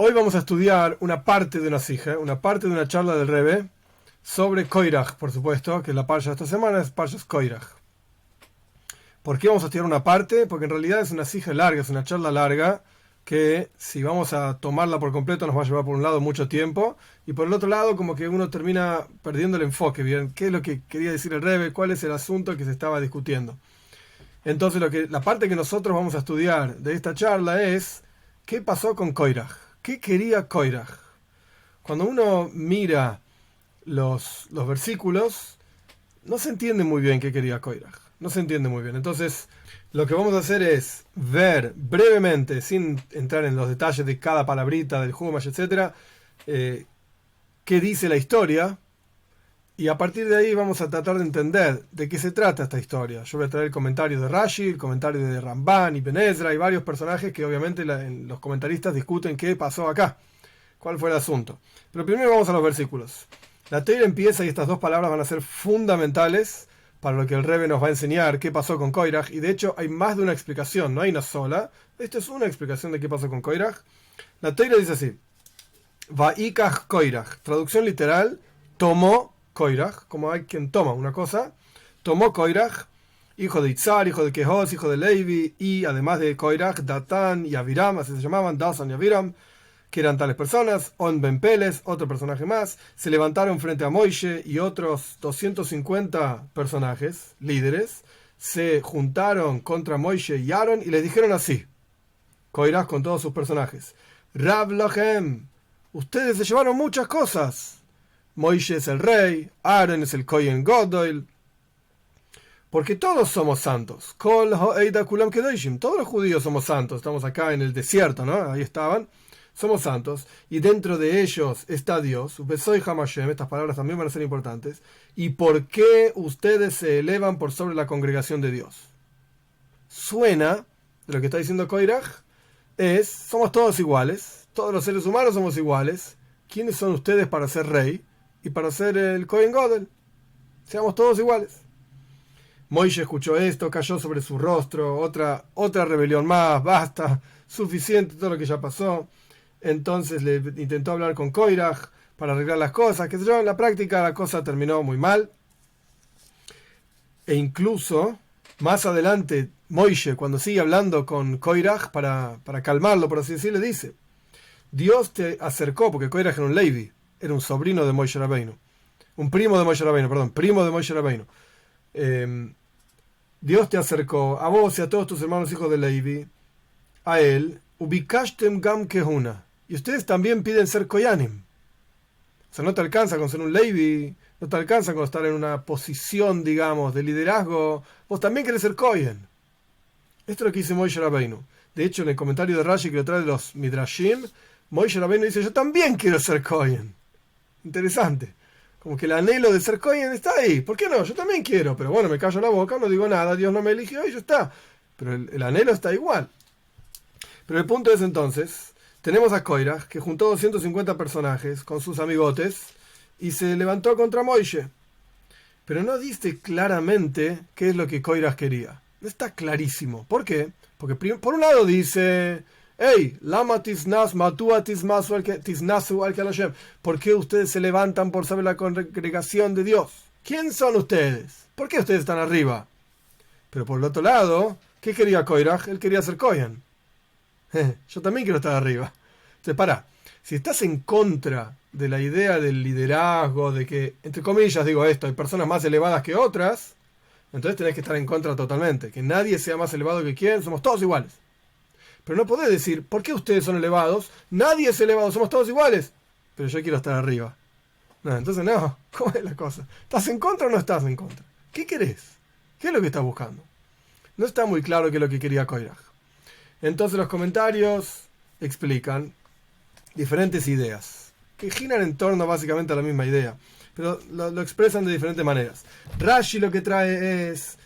Hoy vamos a estudiar una parte de una sija, una parte de una charla del Rebbe sobre Koiraj, por supuesto, que la parsha de esta semana es Parshas Koiraj. ¿Por qué vamos a estudiar una parte? Porque en realidad es una sija larga, es una charla larga, que si vamos a tomarla por completo nos va a llevar por un lado mucho tiempo, y por el otro lado como que uno termina perdiendo el enfoque, ¿bien? ¿Qué es lo que quería decir el Rebbe? ¿Cuál es el asunto que se estaba discutiendo? Entonces la parte que nosotros vamos a estudiar de esta charla es ¿qué pasó con Koiraj? ¿Qué quería Koiraj? Cuando uno mira los versículos, no se entiende muy bien qué quería Koiraj. No se entiende muy bien. Entonces, lo que vamos a hacer es ver brevemente, sin entrar en los detalles de cada palabrita del Humash, etc., qué dice la historia, y a partir de ahí vamos a tratar de entender de qué se trata esta historia. Yo voy a traer el comentario de Rashi, el comentario de Ramban y Ben Ezra y varios personajes que obviamente los comentaristas discuten qué pasó acá, cuál fue el asunto. Pero primero vamos a los versículos. La Torá empieza y estas dos palabras van a ser fundamentales para lo que el Rebbe nos va a enseñar qué pasó con Koiraj, y de hecho hay más de una explicación, no hay una sola. Esto es una explicación de qué pasó con Koiraj. La Torá dice así: Va'ikach Koiraj, traducción literal, tomó Koiraj, como hay quien toma una cosa, tomó Koiraj, hijo de Itzar, hijo de Kehoz, hijo de Levi, y además de Koiraj, Datán y Aviram, así se llamaban, Dasan y Aviram, que eran tales personas. On Ben Peles, otro personaje más, se levantaron frente a Moishe y otros 250 personajes, líderes, se juntaron contra Moishe y Aaron y les dijeron así, Koiraj con todos sus personajes: Rab Lochem, ustedes se llevaron muchas cosas. Moishe es el rey, Aaron es el Kohen Gadol, porque todos somos santos. Kol ha'eida kulam kedoshim, todos los judíos somos santos. Estamos acá en el desierto, ¿no? Ahí estaban. Somos santos, y dentro de ellos está Dios. Besoy Hamashem, estas palabras también van a ser importantes. ¿Y por qué ustedes se elevan por sobre la congregación de Dios? Suena, de lo que está diciendo Koiraj, somos todos iguales, todos los seres humanos somos iguales. ¿Quiénes son ustedes para ser rey y para ser el Kohen Gadol? Seamos todos iguales. Moishe escuchó esto, cayó sobre su rostro, otra rebelión más, basta, suficiente todo lo que ya pasó. Entonces le intentó hablar con Koiraj para arreglar las cosas, que se yo. En la práctica la cosa terminó muy mal. E incluso, más adelante, Moishe, cuando sigue hablando con Koiraj para calmarlo, por así decirlo, le dice: Dios te acercó, porque Koiraj era un Levi, era un sobrino de Moishe Rabbeinu, primo de Moishe Rabbeinu. Dios te acercó a vos y a todos tus hermanos hijos de Levi, a él, ubikashtem gam kehuna, y ustedes también piden ser koyanim. O sea, no te alcanza con ser un Levi, no te alcanza con estar en una posición, digamos, de liderazgo, vos también querés ser kohen. Esto es lo que dice Moishe Rabbeinu. De hecho, en el comentario de Rashi que lo trae de los Midrashim, Moishe Rabbeinu dice: yo también quiero ser kohen. Interesante. Como que el anhelo de ser kohen está ahí. ¿Por qué no? Yo también quiero. Pero bueno, me callo la boca, no digo nada, Dios no me eligió y ya está. Pero el anhelo está igual. Pero el punto es entonces, tenemos a Koiraj, que juntó 250 personajes con sus amigotes y se levantó contra Moishe. Pero no dice claramente qué es lo que Koiraj quería. No está clarísimo. ¿Por qué? Porque por un lado dice: hey, lama tisnas matua tisnasu al Hashem. ¿Por qué ustedes se levantan por sobre la congregación de Dios? ¿Quién son ustedes? ¿Por qué ustedes están arriba? Pero por el otro lado, ¿qué quería Koiraj? Él quería ser Kohen. Yo también quiero estar arriba. Entonces, si estás en contra de la idea del liderazgo, de que, entre comillas digo esto, hay personas más elevadas que otras, entonces tenés que estar en contra totalmente. Que nadie sea más elevado que quien, somos todos iguales. Pero no podés decir: ¿por qué ustedes son elevados? Nadie es elevado, somos todos iguales. Pero yo quiero estar arriba. No, entonces no, ¿cómo es la cosa? ¿Estás en contra o no estás en contra? ¿Qué querés? ¿Qué es lo que estás buscando? No está muy claro qué es lo que quería Koiraj. Entonces los comentarios explican diferentes ideas que giran en torno básicamente a la misma idea, pero lo expresan de diferentes maneras. Rashi lo que trae es,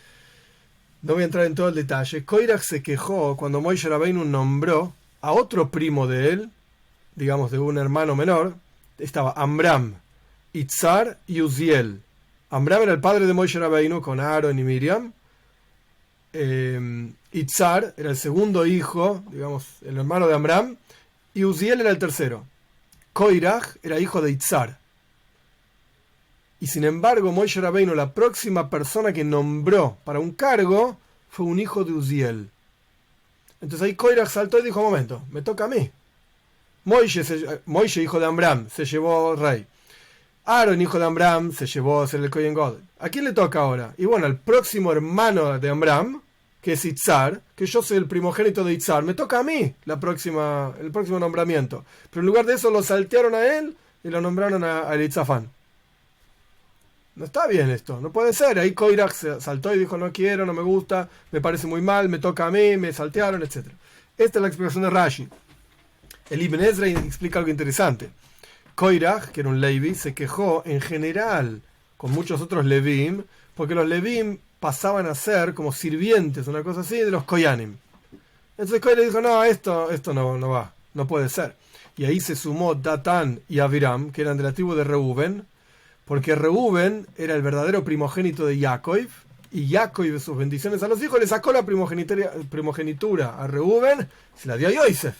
no voy a entrar en todo el detalle, Koiraj se quejó cuando Moishe Rabbeinu nombró a otro primo de él, digamos de un hermano menor. Estaba Amram, Itzar y Uziel. Amram era el padre de Moishe Rabbeinu con Aaron y Miriam. Itzar era el segundo hijo, digamos, el hermano de Amram, y Uziel era el tercero. Koiraj era hijo de Itzar. Y sin embargo, Moshe Rabbeinu, la próxima persona que nombró para un cargo, fue un hijo de Uziel. Entonces ahí Koiraj saltó y dijo, un momento, me toca a mí. Moshe, hijo de Amram, se llevó rey. Aaron, hijo de Amram, se llevó a ser el Kohen Gadol. ¿A quién le toca ahora? Y bueno, al próximo hermano de Amram, que es Itzar, que yo soy el primogénito de Itzar, me toca a mí el próximo nombramiento. Pero en lugar de eso lo saltearon a él y lo nombraron a Elitzafán. No está bien esto, no puede ser. Ahí Koiraj se saltó y dijo, no quiero, no me gusta, me parece muy mal, me toca a mí, me saltearon, etc. Esta es la explicación de Rashi. El Ibn Ezra explica algo interesante. Koiraj, que era un Levi, se quejó en general con muchos otros Levim, porque los Levim pasaban a ser como sirvientes, una cosa así, de los Koyanim. Entonces Koiraj dijo, no, esto no va, no puede ser. Y ahí se sumó Datán y Aviram, que eran de la tribu de Reuben, porque Reuben era el verdadero primogénito de Jacob, y Jacob de sus bendiciones a los hijos le sacó la primogenitura a Reuben, se la dio a Yosef.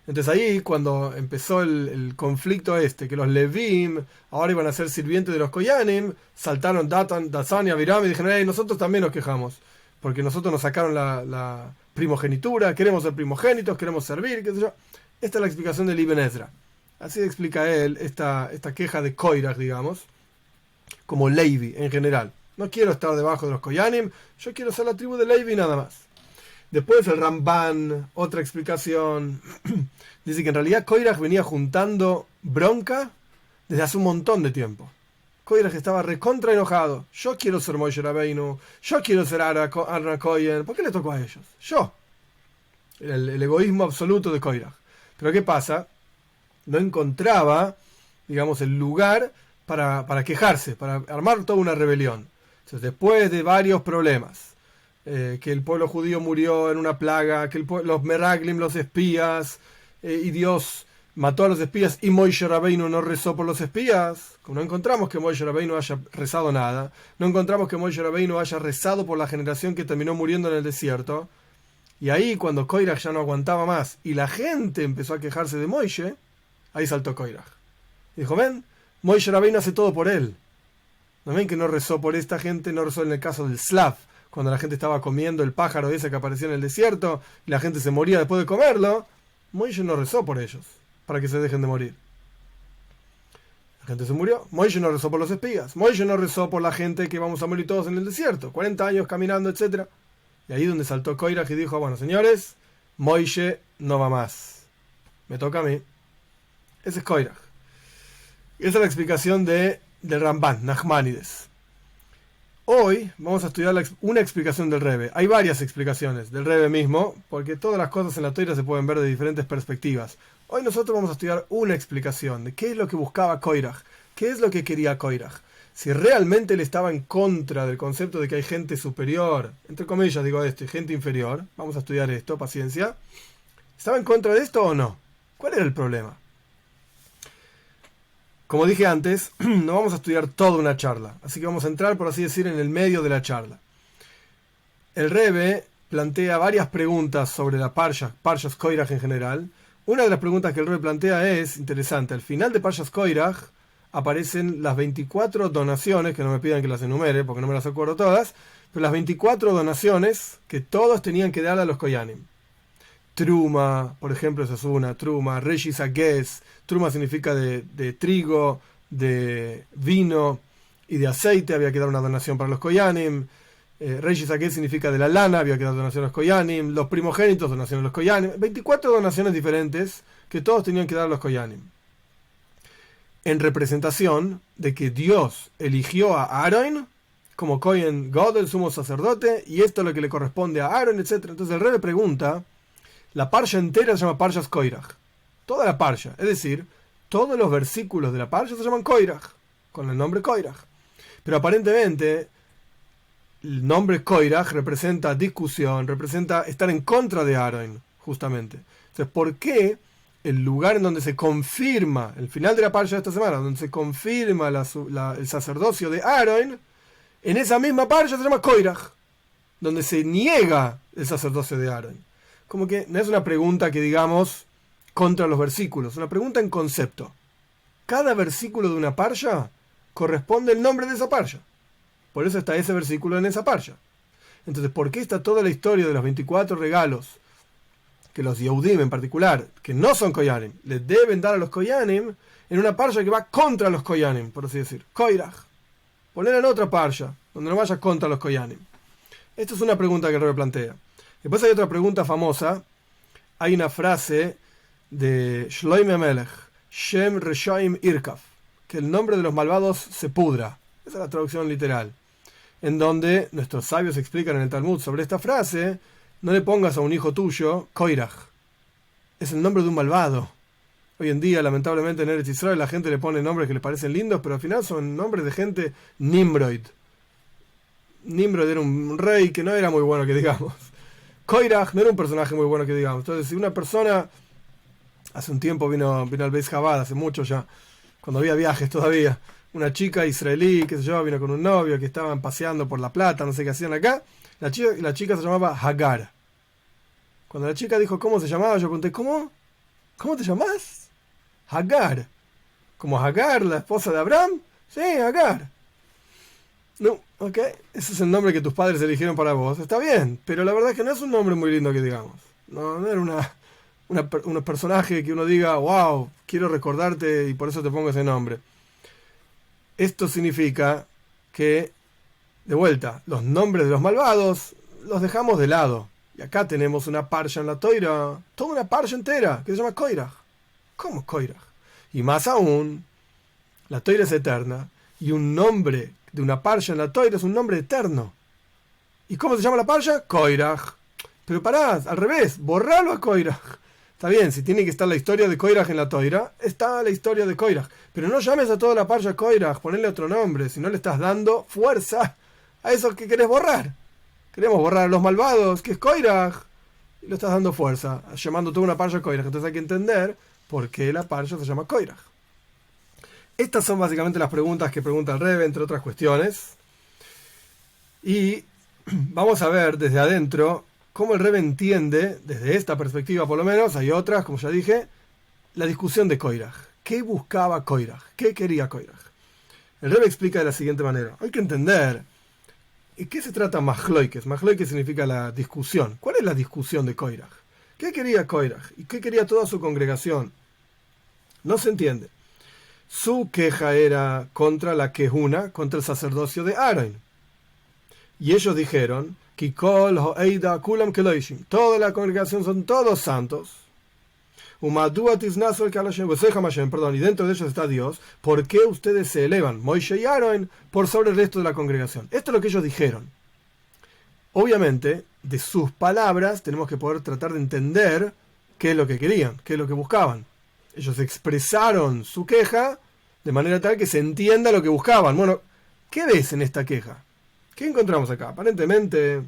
Entonces ahí cuando empezó el conflicto que los Levim ahora iban a ser sirvientes de los Koyanim, saltaron Datán y Aviram y dijeron, nosotros también nos quejamos, porque nosotros nos sacaron la primogenitura, queremos ser primogénitos, queremos servir, qué sé yo. Esta es la explicación del Ibn Ezra. Así explica él esta queja de Koiraj, digamos, como Levi en general. No quiero estar debajo de los Koyanim, yo quiero ser la tribu de Levi nada más. Después el Ramban, otra explicación, dice que en realidad Koiraj venía juntando bronca desde hace un montón de tiempo. Koiraj estaba recontra enojado. Yo quiero ser Moshe Rabbeinu, yo quiero ser Aaron Cohen. ¿Por qué le tocó a ellos? Yo. Era el egoísmo absoluto de Koiraj. Pero ¿qué pasa? No encontraba, digamos, el lugar para quejarse, para armar toda una rebelión. Entonces, después de varios problemas, que el pueblo judío murió en una plaga, que los Meraglim, los espías, y Dios mató a los espías y Moshe Rabbeinu no rezó por los espías, como no encontramos que Moshe Rabbeinu haya rezado nada, no encontramos que Moshe Rabbeinu haya rezado por la generación que terminó muriendo en el desierto, y ahí cuando Koiraj ya no aguantaba más y la gente empezó a quejarse de Moshe, ahí saltó Koiraj. Dijo, ven, Moshe Rabbeinu hace todo por él. ¿No ven que no rezó por esta gente? No rezó en el caso del Slav, cuando la gente estaba comiendo el pájaro ese que apareció en el desierto y la gente se moría después de comerlo. Moshe no rezó por ellos, para que se dejen de morir. La gente se murió. Moshe no rezó por los espías. Moshe no rezó por la gente que vamos a morir todos en el desierto. 40 años caminando, etc. Y ahí donde saltó Koiraj y dijo, bueno, señores, Moshe no va más. Me toca a mí. Ese es Koiraj. Esa es la explicación del Ramban, Nachmanides. Hoy vamos a estudiar una explicación del Rebbe. Hay varias explicaciones del Rebbe mismo, porque todas las cosas en la Torá se pueden ver de diferentes perspectivas. Hoy nosotros vamos a estudiar una explicación de qué es lo que buscaba Koiraj, qué es lo que quería Koiraj. Si realmente él estaba en contra del concepto de que hay gente superior, entre comillas digo esto, y gente inferior, vamos a estudiar esto, paciencia. ¿Estaba en contra de esto o no? ¿Cuál era el problema? Como dije antes, no vamos a estudiar toda una charla, así que vamos a entrar, por así decir, en el medio de la charla. El Rebbe plantea varias preguntas sobre la Parshas Koiraj en general. Una de las preguntas que el Rebbe plantea es interesante. Al final de Parshas Koiraj aparecen las 24 donaciones, que no me pidan que las enumere porque no me las acuerdo todas, pero las 24 donaciones que todos tenían que dar a los Koyanim. Truma, por ejemplo, esa es una, Truma, Regis Agues, Truma significa de trigo, de vino y de aceite, había que dar una donación para los Koyanim. Regis Agues significa de la lana, había que dar donación a los Koyanim. Los primogénitos, donación a los Koyanim. 24 donaciones diferentes que todos tenían que dar a los Koyanim. En representación de que Dios eligió a Aaron como Kohen God, el sumo sacerdote, y esto es lo que le corresponde a Aaron, etc. Entonces el Rebbe pregunta, la parsha entera se llama Parshas Koiraj. Toda la parsha, es decir, todos los versículos de la parsha se llaman Koiraj, con el nombre Koiraj. Pero aparentemente el nombre Koiraj representa discusión, representa estar en contra de Aaron, justamente. Entonces, ¿por qué el lugar en donde se confirma, el final de la parsha de esta semana, donde se confirma el sacerdocio de Aaron, en esa misma parsha se llama Koiraj, donde se niega el sacerdocio de Aaron? Como que no es una pregunta que, digamos, contra los versículos. Una pregunta en concepto. Cada versículo de una parsha corresponde el nombre de esa parsha. Por eso está ese versículo en esa parsha. Entonces, ¿por qué está toda la historia de los 24 regalos que los Yehudim en particular, que no son Koyanim, le deben dar a los Koyanim en una parsha que va contra los Koyanim, por así decir? Koirach. Poner en otra parsha, donde no vaya contra los Koyanim. Esta es una pregunta que el Rebbe plantea. Después hay otra pregunta famosa. Hay una frase de Shloime Melech, Shem Reshaim Irkaf, que el nombre de los malvados se pudra. Esa es la traducción literal. En donde nuestros sabios explican en el Talmud sobre esta frase: no le pongas a un hijo tuyo Koirach. Es el nombre de un malvado. Hoy en día, lamentablemente, en Eretz Israel la gente le pone nombres que les parecen lindos, pero al final son nombres de gente Nimrod. Nimrod era un rey que no era muy bueno, que digamos. Koirach no era un personaje muy bueno, que digamos. Entonces, si una persona, hace un tiempo vino al Beis Chabad, hace mucho ya, cuando había viajes todavía, una chica israelí, que se yo, vino con un novio, que estaban paseando por La Plata, no sé qué hacían acá. La chica se llamaba Hagar. Cuando la chica dijo cómo se llamaba, yo pregunté: ¿cómo te llamás? Hagar. ¿Como Hagar, la esposa de Abraham? Sí, Hagar. No, ok, ese es el nombre que tus padres eligieron para vos. Está bien, pero la verdad es que no es un nombre muy lindo, que digamos. No era un personaje que uno diga: wow, quiero recordarte y por eso te pongo ese nombre. Esto significa que, de vuelta, los nombres de los malvados los dejamos de lado. Y acá tenemos una parsha en la Toira, toda una parsha entera, que se llama Koirach. ¿Cómo Koirach? Y más aún, la Toira es eterna, y un nombre de una parsha en la Toira es un nombre eterno. ¿Y cómo se llama la parsha? Koirach. Pero pará, al revés, borralo a Koirach. Está bien, si tiene que estar la historia de Koirach en la Toira, está la historia de Koirach. Pero no llames a toda la parsha Koirach, ponle otro nombre, si no le estás dando fuerza a eso que querés borrar. Queremos borrar a los malvados, que es Koirach, y lo estás dando fuerza, llamando toda una parsha Koirach. Entonces hay que entender por qué la parsha se llama Koirach. Estas son básicamente las preguntas que pregunta el Rebbe, entre otras cuestiones. Y vamos a ver desde adentro cómo el Rebbe entiende, desde esta perspectiva por lo menos, hay otras, como ya dije, la discusión de Koirach. ¿Qué buscaba Koirach? ¿Qué quería Koirach? El Rebbe explica de la siguiente manera. Hay que entender, ¿y qué se trata Mahloikes? Mahloikes significa la discusión. ¿Cuál es la discusión de Koirach? ¿Qué quería Koirach? ¿Y qué quería toda su congregación? No se entiende. Su queja era contra la Kehuna, contra el sacerdocio de Aaron. Y ellos dijeron: Kikol ho'eida kulam keloishim. Toda la congregación son todos santos. Y dentro de ellos está Dios. ¿Por qué ustedes se elevan, Moishe y Aaron, por sobre el resto de la congregación? Esto es lo que ellos dijeron. Obviamente, de sus palabras tenemos que poder tratar de entender qué es lo que querían, qué es lo que buscaban. Ellos expresaron su queja de manera tal que se entienda lo que buscaban. Bueno, ¿qué ves en esta queja? ¿Qué encontramos acá? Aparentemente,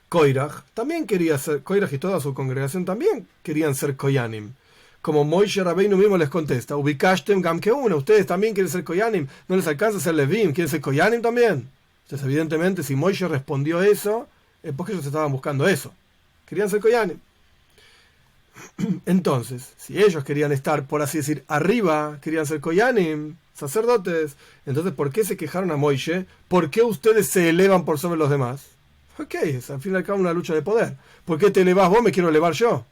Koirach también quería ser, Koirach y toda su congregación también querían ser Koyanim. Como Moishe Rabbeinu mismo les contesta: Ubikashtem gam keuna, ustedes también quieren ser Koyanim, no les alcanza ser Levim, quieren ser Koyanim también. Entonces, evidentemente, si Moishe respondió eso, es porque ellos estaban buscando eso. Querían ser Koyanim. Entonces, si ellos querían estar, por así decir, arriba, querían ser Koyanim, sacerdotes, entonces, ¿por qué se quejaron a Moishe? ¿Por qué ustedes se elevan por sobre los demás? Ok, es al fin y al cabo una lucha de poder. ¿Por qué te elevás vos, me quiero elevar yo?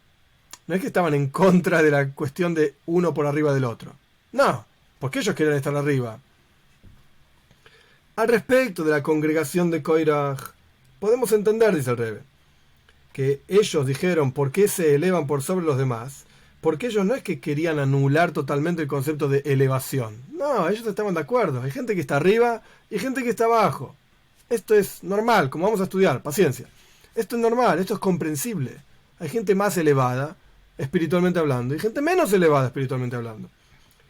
No es que estaban en contra de la cuestión de uno por arriba del otro. No, porque ellos querían estar arriba. Al respecto de la congregación de Koirach, podemos entender, dice el Rebbe, que ellos dijeron por qué se elevan por sobre los demás, porque ellos no es que querían anular totalmente el concepto de elevación. No, ellos estaban de acuerdo. Hay gente que está arriba y gente que está abajo. Esto es normal, como vamos a estudiar, paciencia. Esto es normal, esto es comprensible. Hay gente más elevada, espiritualmente hablando, y gente menos elevada, espiritualmente hablando.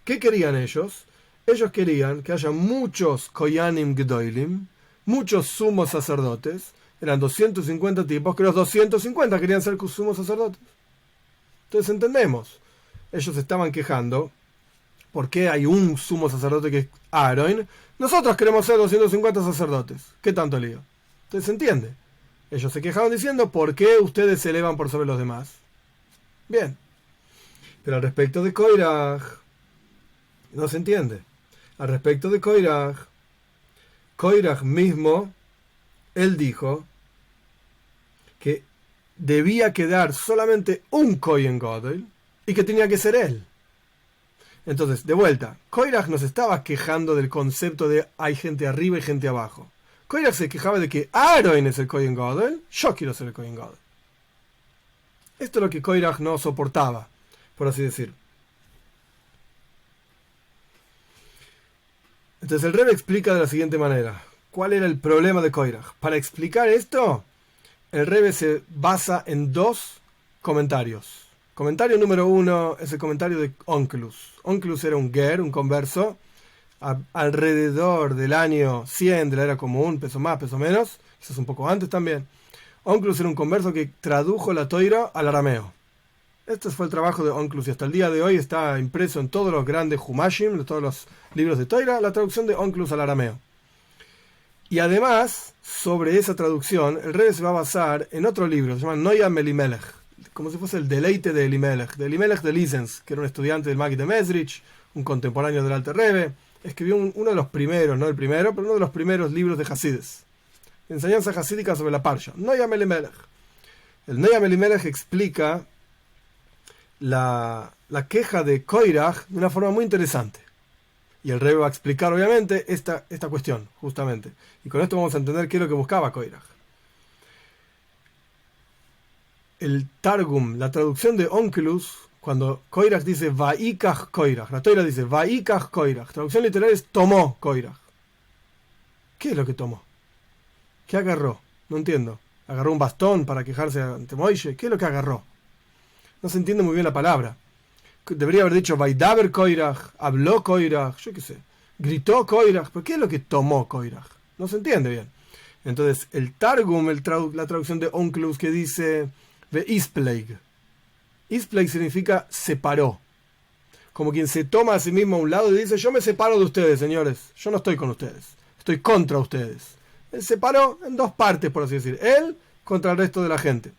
¿Qué querían ellos? Ellos querían que haya muchos Koyanim Gedolim, muchos sumos sacerdotes. Eran 250 tipos, que los 250 querían ser sumos sacerdotes. Entonces entendemos. Ellos estaban quejando. ¿Por qué hay un sumo sacerdote que es Aaron? Nosotros queremos ser 250 sacerdotes. ¿Qué tanto lío? Entonces se entiende. Ellos se quejaban diciendo: ¿por qué ustedes se elevan por sobre los demás? Bien. Pero al respecto de Koiraj, no se entiende. Al respecto de Koiraj mismo, él dijo que debía quedar solamente un Kohen Gadol y que tenía que ser él. Entonces, de vuelta, Koiraj nos estaba quejando del concepto de hay gente arriba y gente abajo. Koiraj se quejaba de que Aaron es el Kohen Gadol, yo quiero ser el Kohen Gadol. Esto es lo que Koiraj no soportaba, por así decir. Entonces el Rebbe explica de la siguiente manera. ¿Cuál era el problema de Koiraj? Para explicar esto, el Rebbe se basa en dos comentarios. Comentario número 1 es el comentario de Onkelos. Onkelos era un ger, un converso, alrededor del año 100 de la era común, peso más, peso menos, quizás un poco antes también. Onkelos era un converso que tradujo la Toira al arameo. Este fue el trabajo de Onkelos y hasta el día de hoy está impreso en todos los grandes Humashim, en todos los libros de Toira, la traducción de Onkelos al arameo. Y además, sobre esa traducción, el Rebbe se va a basar en otro libro, se llama Noam Elimelech, como si fuese el deleite de Elimelech de Lisens, que era un estudiante del Maggid de Mezrich, un contemporáneo del Alter Rebbe. Escribió uno de los primeros, no el primero, pero uno de los primeros libros de Hasides. Enseñanza hasídica sobre la Parsha. Noam Elimelech. El Noam Elimelech explica la queja de Koiraj de una forma muy interesante. Y el Rebbe va a explicar, obviamente, esta cuestión, justamente. Y con esto vamos a entender qué es lo que buscaba Koiraj. El Targum, la traducción de Onkelos, cuando Koiraj dice Vaikach Koiraj, la Toira dice Vaikach Koiraj, traducción literal es tomó Koiraj. ¿Qué es lo que tomó? ¿Qué agarró? No entiendo. ¿Agarró un bastón para quejarse ante Moishe? ¿Qué es lo que agarró? No se entiende muy bien la palabra. Debería haber dicho Vaidaber Koiraj, habló Koiraj, yo qué sé, gritó Koiraj, pero ¿qué es lo que tomó Koiraj? No se entiende bien. Entonces, el Targum, la traducción de Onkelos que dice Ve Ispleig. Ispleig significa separó. Como quien se toma a sí mismo a un lado y dice, yo me separo de ustedes, señores. Yo no estoy con ustedes. Estoy contra ustedes. Él separó en dos partes, por así decir. Él contra el resto de la gente.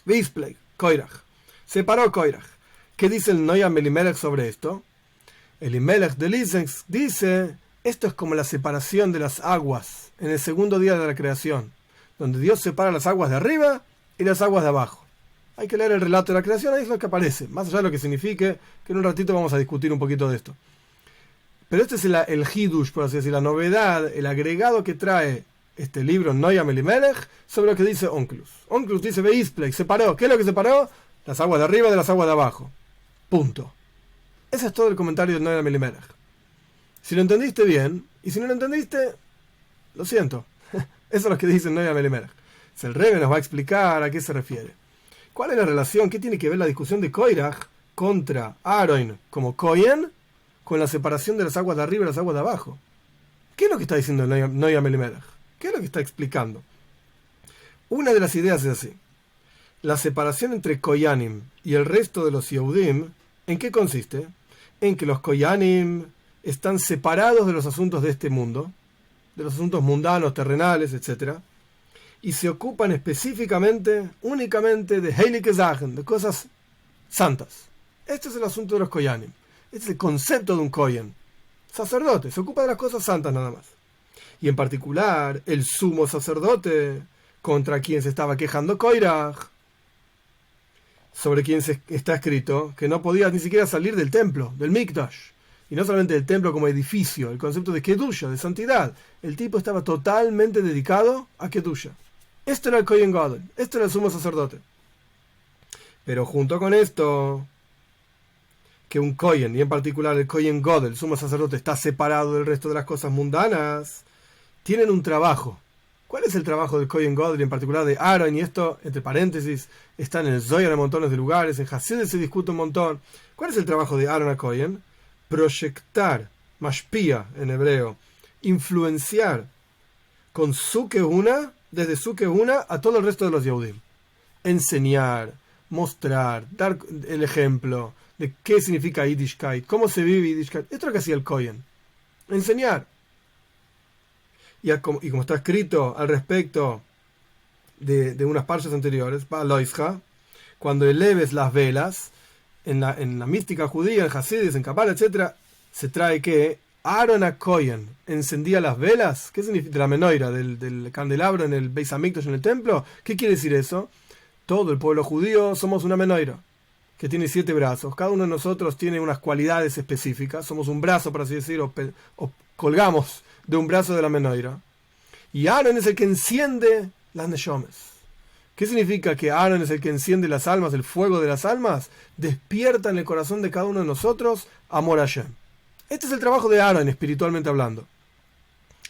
Ve Ispleig, Koiraj. Separó Koiraj. ¿Qué dice el Noam Elimelech sobre esto? El Elimelech de Lisens dice, esto es como la separación de las aguas en el segundo día de la creación, donde Dios separa las aguas de arriba y las aguas de abajo. Hay que leer el relato de la creación, ahí es lo que aparece, más allá de lo que signifique, que en un ratito vamos a discutir un poquito de esto. Pero este es el Hidush, por así decir, la novedad, el agregado que trae este libro Noam Elimelech sobre lo que dice Onkelos. Onkelos dice, Beisplay, separó. ¿Qué es lo que separó? Las aguas de arriba de las aguas de abajo. Punto. Ese es todo el comentario de Noam Elimelech. Si lo entendiste bien, y si no lo entendiste, lo siento. Eso es lo que dice Noam Elimelech. El Rebbe nos va a explicar a qué se refiere. ¿Cuál es la relación? ¿Qué tiene que ver la discusión de Koiraj contra Aaron como Kohen con la separación de las aguas de arriba y las aguas de abajo? ¿Qué es lo que está diciendo Noam Elimelech? ¿Qué es lo que está explicando? Una de las ideas es así. La separación entre Koyanim y el resto de los Yehudim, ¿en qué consiste? En que los Koyanim están separados de los asuntos de este mundo, de los asuntos mundanos, terrenales, etc., y se ocupan específicamente, únicamente de Heilige Sachen, de cosas santas. Este es el asunto de los Koyanim. Este es el concepto de un Kohen. Sacerdote, se ocupa de las cosas santas nada más. Y en particular, el sumo sacerdote, contra quien se estaba quejando Koiraj, sobre quien está escrito que no podía ni siquiera salir del templo, del Mikdash. Y no solamente del templo como edificio, el concepto de Kedusha, de santidad. El tipo estaba totalmente dedicado a Kedusha. Esto era el Kohen Gadol, esto era el sumo sacerdote. Pero junto con esto, que un Kohen, y en particular el Kohen Gadol, el sumo sacerdote, está separado del resto de las cosas mundanas, tienen un trabajo. ¿Cuál es el trabajo del Kohen Gadol y en particular de Aaron? Y esto, entre paréntesis, está en el Zohar en montones de lugares, en Hasidut se discute un montón. ¿Cuál es el trabajo de Aaron a Kohen? Proyectar, mashpia en hebreo, influenciar con su Kehuna, desde su Kehuna a todo el resto de los Yehudim. Enseñar, mostrar, dar el ejemplo de qué significa Yiddishkeit, cómo se vive Yiddishkeit. Esto es lo que hacía el Kohen. Enseñar. Y como está escrito al respecto de unas parches anteriores, cuando eleves las velas, en la mística judía, en Hasidis, en Kabbalah, etc., se trae que Aaron a Cohen encendía las velas. ¿Qué significa? De la menorá, del candelabro en el Beis Hamikdash, en el templo. ¿Qué quiere decir eso? Todo el pueblo judío somos una menorá que tiene 7 brazos. Cada uno de nosotros tiene unas cualidades específicas. Somos un brazo, por así decirlo, o colgamos de un brazo de la menorá. Y Aaron es el que enciende las neshomes. ¿Qué significa que Aaron es el que enciende las almas, el fuego de las almas? Despierta en el corazón de cada uno de nosotros amor a Hashem. Este es el trabajo de Aaron, espiritualmente hablando.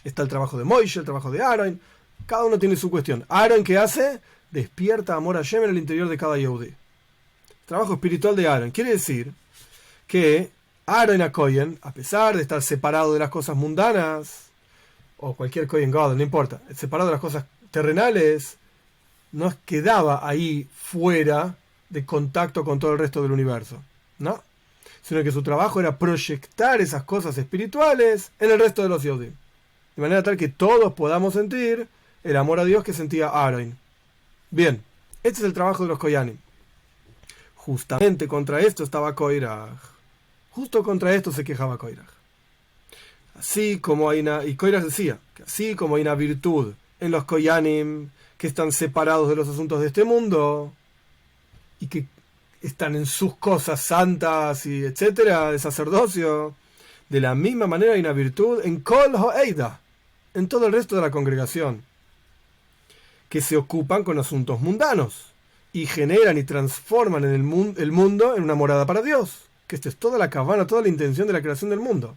Está el trabajo de Moishe, el trabajo de Aaron. Cada uno tiene su cuestión. Aaron, ¿qué hace? Despierta amor a Hashem en el interior de cada Yehudí. Trabajo espiritual de Aaron. Quiere decir que Aaron a Cohen, a pesar de estar separado de las cosas mundanas, o cualquier Cohen God, no importa, separado de las cosas terrenales, no quedaba ahí fuera de contacto con todo el resto del universo, ¿no? Sino que su trabajo era proyectar esas cosas espirituales en el resto de los Yodim, de manera tal que todos podamos sentir el amor a Dios que sentía Aaron. Bien, este es el trabajo de los Koyanim. Justamente contra esto estaba Koiraj. Justo contra esto se quejaba Koiraj. Así como hay y Koiraj decía que así como hay una virtud en los Koyanim que están separados de los asuntos de este mundo y que están en sus cosas santas y etcétera, de sacerdocio, de la misma manera hay una virtud en Kol Ho'eida, en todo el resto de la congregación, que se ocupan con asuntos mundanos y generan y transforman en el mundo en una morada para Dios, que esta es toda la kavana, toda la intención de la creación del mundo.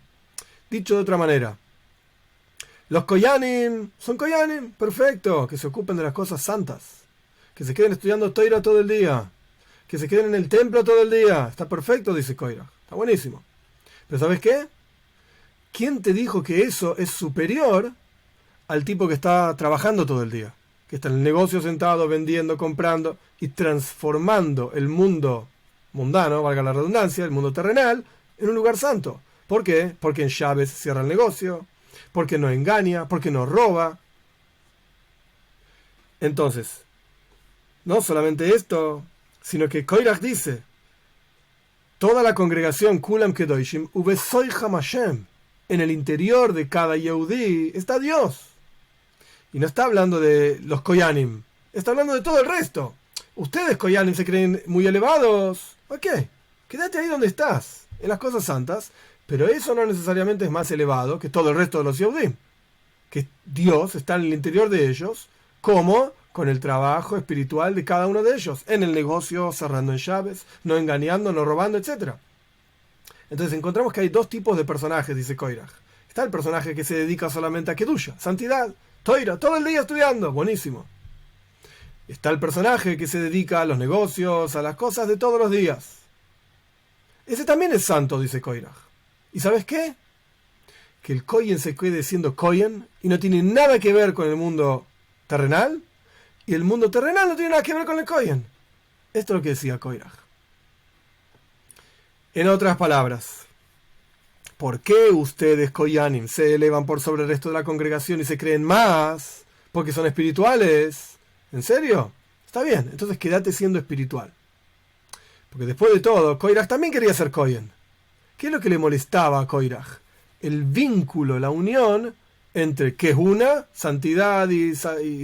Dicho de otra manera, los Koyanim son Koyanim, perfecto, que se ocupen de las cosas santas, que se queden estudiando Toira todo el día, que se queden en el templo todo el día, está perfecto, dice Koiraj, está buenísimo. Pero ¿sabes qué? ¿Quién te dijo que eso es superior al tipo que está trabajando todo el día? Que está en el negocio sentado, vendiendo, comprando y transformando el mundo mundano, valga la redundancia, el mundo terrenal, en un lugar santo. ¿Por qué? Porque en Shabbat cierra el negocio, porque no engaña, porque no roba. Entonces, no solamente esto, sino que Koiraj dice, toda la congregación Kulam Kedoshim, Ubesoy Hamashem, en el interior de cada Yehudí está Dios. Y no está hablando de los Koyanim, está hablando de todo el resto. Ustedes, Koyanim, se creen muy elevados. Ok, quédate ahí donde estás, en las cosas santas, pero eso no necesariamente es más elevado que todo el resto de los Yehudim. Que Dios está en el interior de ellos, como con el trabajo espiritual de cada uno de ellos, en el negocio, cerrando en llaves, no engañando, no robando, etc. Entonces encontramos que hay 2 tipos de personajes, dice Koiraj. Está el personaje que se dedica solamente a Kedusha, santidad, Toira, todo el día estudiando, buenísimo. Está el personaje que se dedica a los negocios, a las cosas de todos los días. Ese también es santo, dice Koiraj. ¿Y sabes qué? Que el Kohen se quede siendo Kohen y no tiene nada que ver con el mundo terrenal, y el mundo terrenal no tiene nada que ver con el Kohen. Esto es lo que decía Koiraj. En otras palabras, ¿por qué ustedes, Koyanim, se elevan por sobre el resto de la congregación y se creen más? Porque son espirituales. ¿En serio? Está bien, entonces quédate siendo espiritual. Porque después de todo, Koiraj también quería ser Kohen. ¿Qué es lo que le molestaba a Koiraj? El vínculo, la unión entre Kehuna, santidad y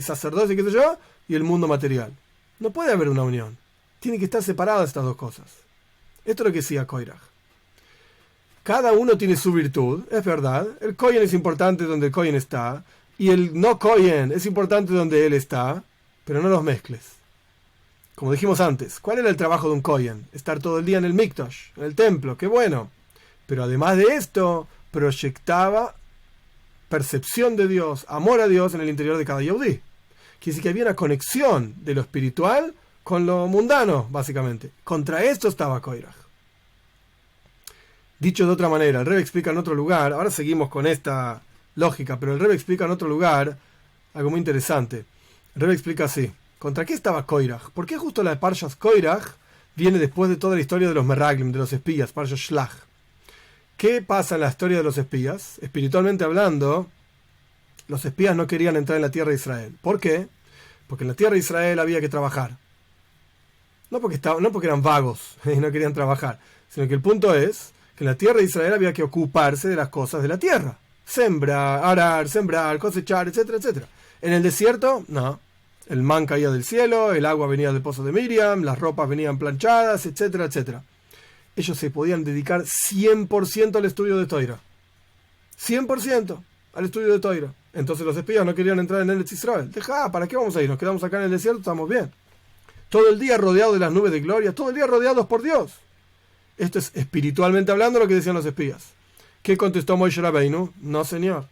sacerdocio, qué sé yo, y el mundo material. No puede haber una unión. Tienen que estar separadas estas 2 cosas. Esto es lo que decía Koiraj. Cada uno tiene su virtud, es verdad. El Kohen es importante donde el Kohen está, y el no Kohen es importante donde él está, pero no los mezcles. Como dijimos antes, ¿cuál era el trabajo de un Kohen? Estar todo el día en el Mikdash, en el templo, qué bueno. Pero además de esto, proyectaba percepción de Dios, amor a Dios en el interior de cada Yehudí. Quiere decir que había una conexión de lo espiritual con lo mundano, básicamente. Contra esto estaba Koiraj. Dicho de otra manera, el Rebbe explica en otro lugar, ahora seguimos con esta lógica, pero el Rebbe explica en otro lugar algo muy interesante. El Rebbe explica así, ¿contra qué estaba Koiraj? ¿Por qué justo la de Parshas Koiraj viene después de toda la historia de los Meraglim, de los espías, Parshas Shlach? ¿Qué pasa en la historia de los espías? Espiritualmente hablando, los espías no querían entrar en la tierra de Israel. ¿Por qué? Porque en la tierra de Israel había que trabajar. No porque eran vagos y no querían trabajar, sino que el punto es que en la tierra de Israel había que ocuparse de las cosas de la tierra. Sembrar, arar, sembrar, cosechar, etcétera, etcétera. En el desierto, no. El man caía del cielo, el agua venía del pozo de Miriam, las ropas venían planchadas, etcétera, etcétera. Ellos se podían dedicar 100% al estudio de Toira. 100% al estudio de Toira. Entonces los espías no querían entrar en Eretz Israel. ¿Para qué vamos a ir? Nos quedamos acá en el desierto, estamos bien. Todo el día rodeados de las nubes de gloria, todo el día rodeados por Dios. Esto es espiritualmente hablando lo que decían los espías. ¿Qué contestó Moshe Rabbeinu? No, señor.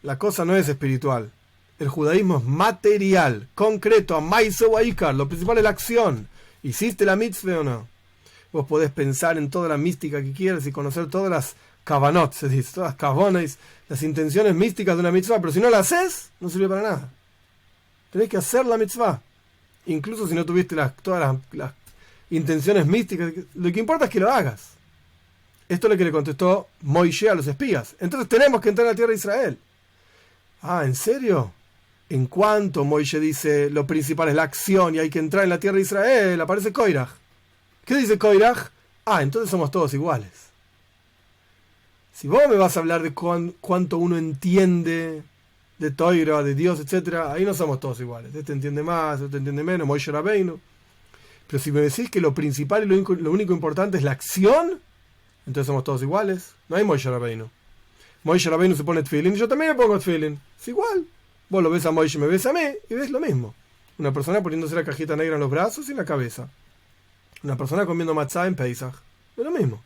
La cosa no es espiritual. El judaísmo es material, concreto, a Maiseu Aikar. Lo principal es la acción. ¿Hiciste la mitzvah o no? Vos podés pensar en toda la mística que quieras y conocer todas las kavanot, se dice, todas las kavones, las intenciones místicas de una mitzvah, pero si no la haces, no sirve para nada. Tenés que hacer la mitzvah. Incluso si no tuviste todas las intenciones místicas, lo que importa es que lo hagas. Esto es lo que le contestó Moisés a los espías. Entonces tenemos que entrar a la tierra de Israel. Ah, ¿en serio? En cuanto Moisés dice lo principal es la acción y hay que entrar en la tierra de Israel, aparece Koiraj. ¿Qué dice Koiraj? Ah, entonces somos todos iguales. Si vos me vas a hablar de cuánto uno entiende de Toira, de Dios, etcétera, ahí no somos todos iguales. Este entiende más, este entiende menos, Moisés Rabbeinu. Pero si me decís que lo principal y lo único importante es la acción, entonces somos todos iguales. No hay Moisés Rabbeinu. Moisés Rabbeinu se pone tefilín y yo también me pongo tefilín. Es igual. Vos lo ves a Moisés, me ves a mí y ves lo mismo. Una persona poniéndose la cajita negra en los brazos y en la cabeza. Una persona comiendo matzá en Pesach. Es lo mismo.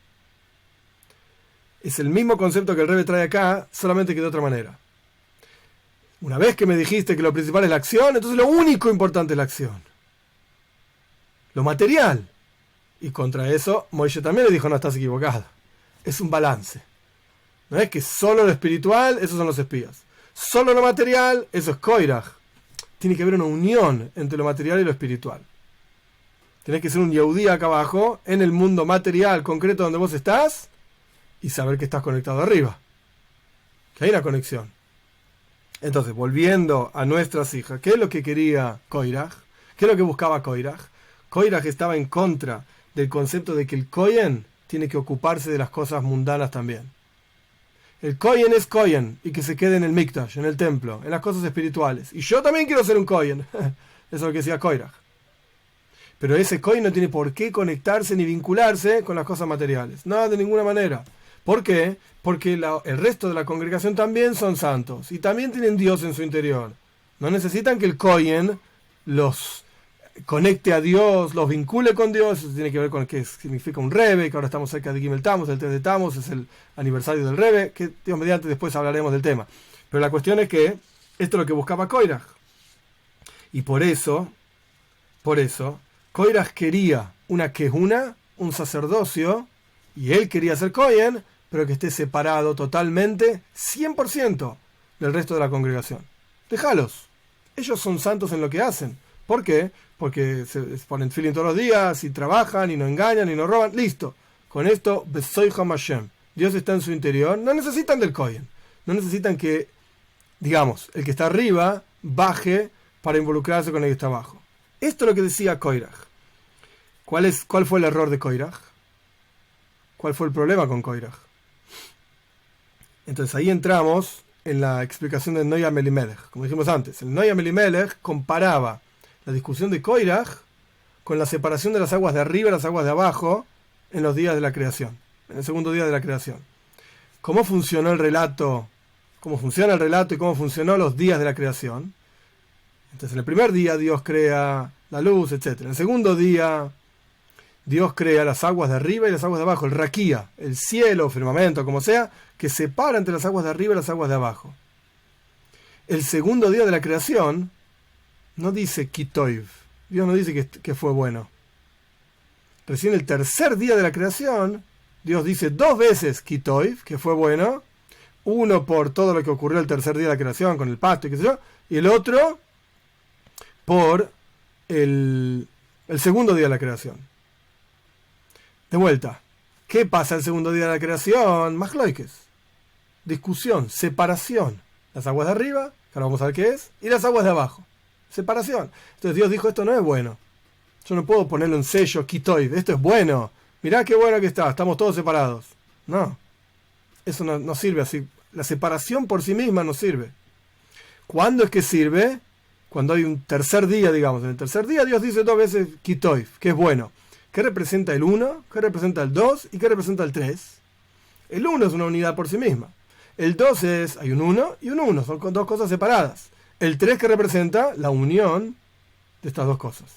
Es el mismo concepto que el Rebbe trae acá, solamente que de otra manera. Una vez que me dijiste que lo principal es la acción, entonces lo único importante es la acción. Lo material. Y contra eso, Moisés también le dijo, no, estás equivocado. Es un balance. No es que solo lo espiritual, esos son los espías. Solo lo material, eso es Koiraj. Tiene que haber una unión entre lo material y lo espiritual. Tenés que ser un Yehudí acá abajo, en el mundo material concreto donde vos estás, y saber que estás conectado arriba. Que hay una conexión. Entonces, volviendo a nuestras hijas, ¿qué es lo que quería Koiraj? ¿Qué es lo que buscaba Koiraj? Koiraj estaba en contra del concepto de que el Kohen tiene que ocuparse de las cosas mundanas también. El Kohen es Kohen y que se quede en el Mikdash, en el templo, en las cosas espirituales. Y yo también quiero ser un Kohen. Eso es lo que decía Koiraj. Pero ese Kohen no tiene por qué conectarse ni vincularse con las cosas materiales. Nada, de ninguna manera. ¿Por qué? Porque el resto de la congregación también son santos y también tienen Dios en su interior. No necesitan que el Kohen los conecte a Dios, los vincule con Dios. Eso tiene que ver con qué significa un Rebbe, que ahora estamos cerca de Gimel Tammuz, el 3 de Tammuz, es el aniversario del Rebbe, que Dios mediante después hablaremos del tema. Pero la cuestión es que esto es lo que buscaba Koiraj. Y por eso, Koiraj quería una kehuna, un sacerdocio, y él quería ser Kohen, pero que esté separado totalmente, 100% del resto de la congregación. Déjalos. Ellos son santos en lo que hacen. ¿Por qué? Porque se ponen tefilín todos los días y trabajan y no engañan y no roban. Listo. Con esto, Besoy Hamashem. Dios está en su interior. No necesitan del Kohen. No necesitan que, digamos, el que está arriba baje para involucrarse con el que está abajo. Esto es lo que decía Koiraj. ¿Cuál fue el error de Koiraj? ¿Cuál fue el problema con Koiraj? Entonces ahí entramos en la explicación de Noam Elimelech. Como dijimos antes, el Noam Elimelech comparaba la discusión de Koiraj con la separación de las aguas de arriba y las aguas de abajo en los días de la creación, en el segundo día de la creación. ¿Cómo funcionó el relato? ¿Cómo funciona el relato y cómo funcionó los días de la creación? Entonces en el primer día Dios crea la luz, etc. En el segundo día Dios crea las aguas de arriba y las aguas de abajo, el raquía, el cielo, firmamento, como sea, que separa entre las aguas de arriba y las aguas de abajo. El segundo día de la creación no dice Kitoiv. Dios no dice que fue bueno. Recién el tercer día de la creación, Dios dice 2 veces Kitoiv, que fue bueno. Uno por todo lo que ocurrió el tercer día de la creación, con el pasto y qué sé yo. Y el otro por el segundo día de la creación. De vuelta, ¿qué pasa el segundo día de la creación? Majloikes. Discusión, separación. Las aguas de arriba, que ahora vamos a ver qué es, y las aguas de abajo. Separación. Entonces Dios dijo, esto no es bueno. Yo no puedo ponerle un sello, Kitoiv, esto es bueno. Mirá qué bueno que está, estamos todos separados. No, eso no sirve así. La separación por sí misma no sirve. ¿Cuándo es que sirve? Cuando hay un tercer día, digamos. En el tercer día Dios dice 2 veces Kitoiv, que es bueno. ¿Qué representa el 1? ¿Qué representa el 2? ¿Y qué representa el 3? El 1 es una unidad por sí misma. El 2 es, hay un 1 y un 1, son dos cosas separadas. El 3 que representa la unión de estas dos cosas.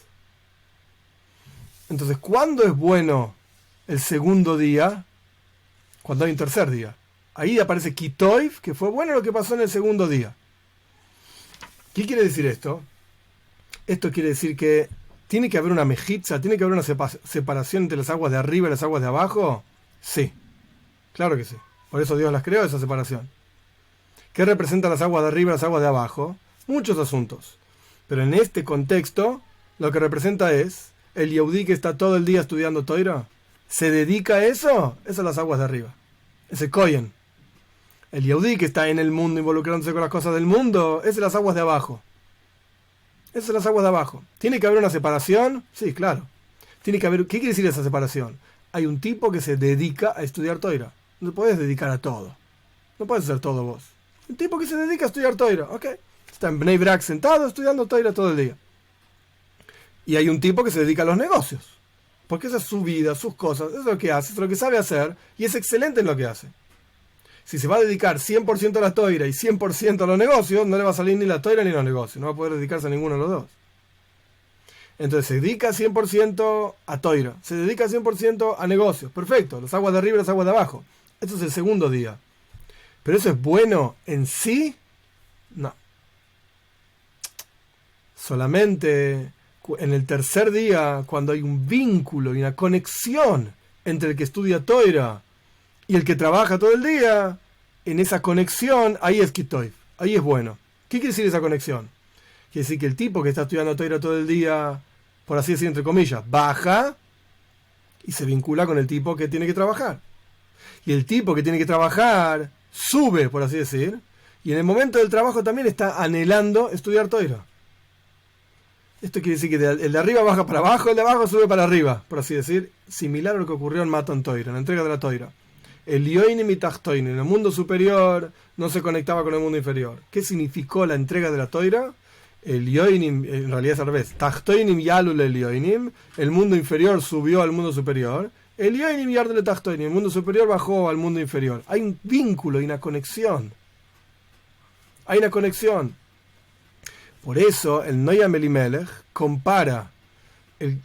Entonces, ¿cuándo es bueno el segundo día? Cuando hay un tercer día. Ahí aparece Kitoiv, que fue bueno lo que pasó en el segundo día. ¿Qué quiere decir esto? Esto quiere decir que tiene que haber una mejitza, tiene que haber una separación entre las aguas de arriba y las aguas de abajo. Sí, claro que sí. Por eso Dios las creó, esa separación. ¿Qué representan las aguas de arriba y las aguas de abajo? Muchos asuntos. Pero en este contexto, lo que representa es el Yehudí que está todo el día estudiando Toira. ¿Se dedica a eso? Esas son las aguas de arriba. Ese Kohen. El Yehudí que está en el mundo involucrándose con las cosas del mundo, esas son las aguas de abajo. Esas son las aguas de abajo. ¿Tiene que haber una separación? Sí, claro. Tiene que haber. ¿Qué quiere decir esa separación? Hay un tipo que se dedica a estudiar Toira. No te puedes dedicar a todo. No puedes hacer todo vos. Un tipo que se dedica a estudiar Toira, ¿ok? Está en Bnei Brak sentado estudiando Toira todo el día. Y hay un tipo que se dedica a los negocios. Porque esa es su vida, sus cosas, eso es lo que hace, es lo que sabe hacer y es excelente en lo que hace. Si se va a dedicar 100% a la Toira y 100% a los negocios, no le va a salir ni la Toira ni los negocios. No va a poder dedicarse a ninguno de los dos. Entonces se dedica 100% a Toira, se dedica 100% a negocios. Perfecto, las aguas de arriba y las aguas de abajo. Esto es el segundo día. ¿Pero eso es bueno en sí? No. Solamente en el tercer día, cuando hay un vínculo y una conexión entre el que estudia Toira y el que trabaja todo el día, en esa conexión, ahí es Kitoiv, ahí es bueno. ¿Qué quiere decir esa conexión? Quiere decir que el tipo que está estudiando Toira todo el día, por así decir, entre comillas, baja y se vincula con el tipo que tiene que trabajar. Y el tipo que tiene que trabajar sube, por así decir, y en el momento del trabajo también está anhelando estudiar Toira. Esto quiere decir que el de arriba baja para abajo, el de abajo sube para arriba, por así decir, similar a lo que ocurrió en Matan Toira, en la entrega de la Toira. El Yoinim y Tachtoinim, en el mundo superior, no se conectaba con el mundo inferior. ¿Qué significó la entrega de la Toira? El Yoinim, en realidad es al revés, Tachtoinim Yalul el Yoinim, el mundo inferior subió al mundo superior, el Yoinim Yardul el Tachtoinim, el mundo superior bajó al mundo inferior. Hay un vínculo y una conexión. Hay una conexión. Por eso el Noam Elimelech compara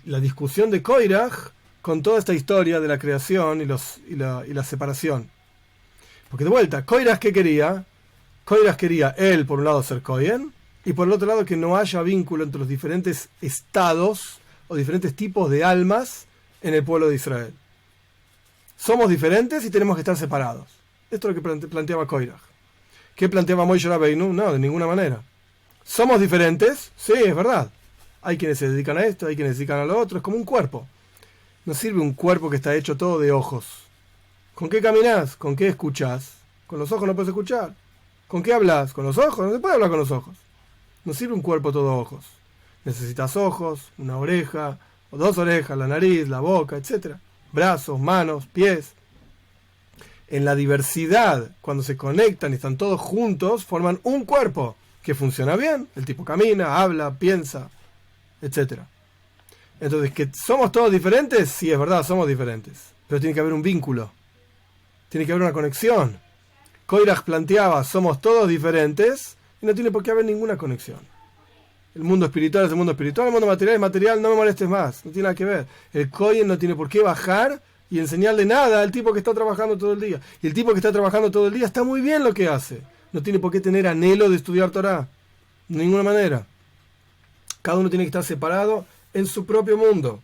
la discusión de Koiraj con toda esta historia de la creación y la separación. Porque de vuelta, Koiraj, ¿qué quería? Koiraj quería él, por un lado, ser Kohen, y por el otro lado, que no haya vínculo entre los diferentes estados o diferentes tipos de almas en el pueblo de Israel. Somos diferentes y tenemos que estar separados. Esto es lo que planteaba Koiraj. ¿Qué planteaba Moshe Rabbeinu? No, de ninguna manera. ¿Somos diferentes? Sí, es verdad. Hay quienes se dedican a esto, hay quienes se dedican a lo otro. Es como un cuerpo. No sirve un cuerpo que está hecho todo de ojos. ¿Con qué caminás? ¿Con qué escuchás? Con los ojos no puedes escuchar. ¿Con qué hablas? ¿Con los ojos? No se puede hablar con los ojos. No sirve un cuerpo todo ojos. Necesitas ojos, una oreja, o 2 orejas, la nariz, la boca, etc. Brazos, manos, pies. En la diversidad, cuando se conectan y están todos juntos, forman un cuerpo que funciona bien. El tipo camina, habla, piensa, etc. Entonces, ¿que somos todos diferentes? Sí, es verdad, somos diferentes. Pero tiene que haber un vínculo. Tiene que haber una conexión. Koiraj planteaba, somos todos diferentes, y no tiene por qué haber ninguna conexión. El mundo espiritual es el mundo espiritual, el mundo material es material, no me molestes más. No tiene nada que ver. El Kohen no tiene por qué bajar y enseñarle nada al tipo que está trabajando todo el día. Y el tipo que está trabajando todo el día está muy bien lo que hace. No tiene por qué tener anhelo de estudiar Torah. De ninguna manera. Cada uno tiene que estar separado en su propio mundo.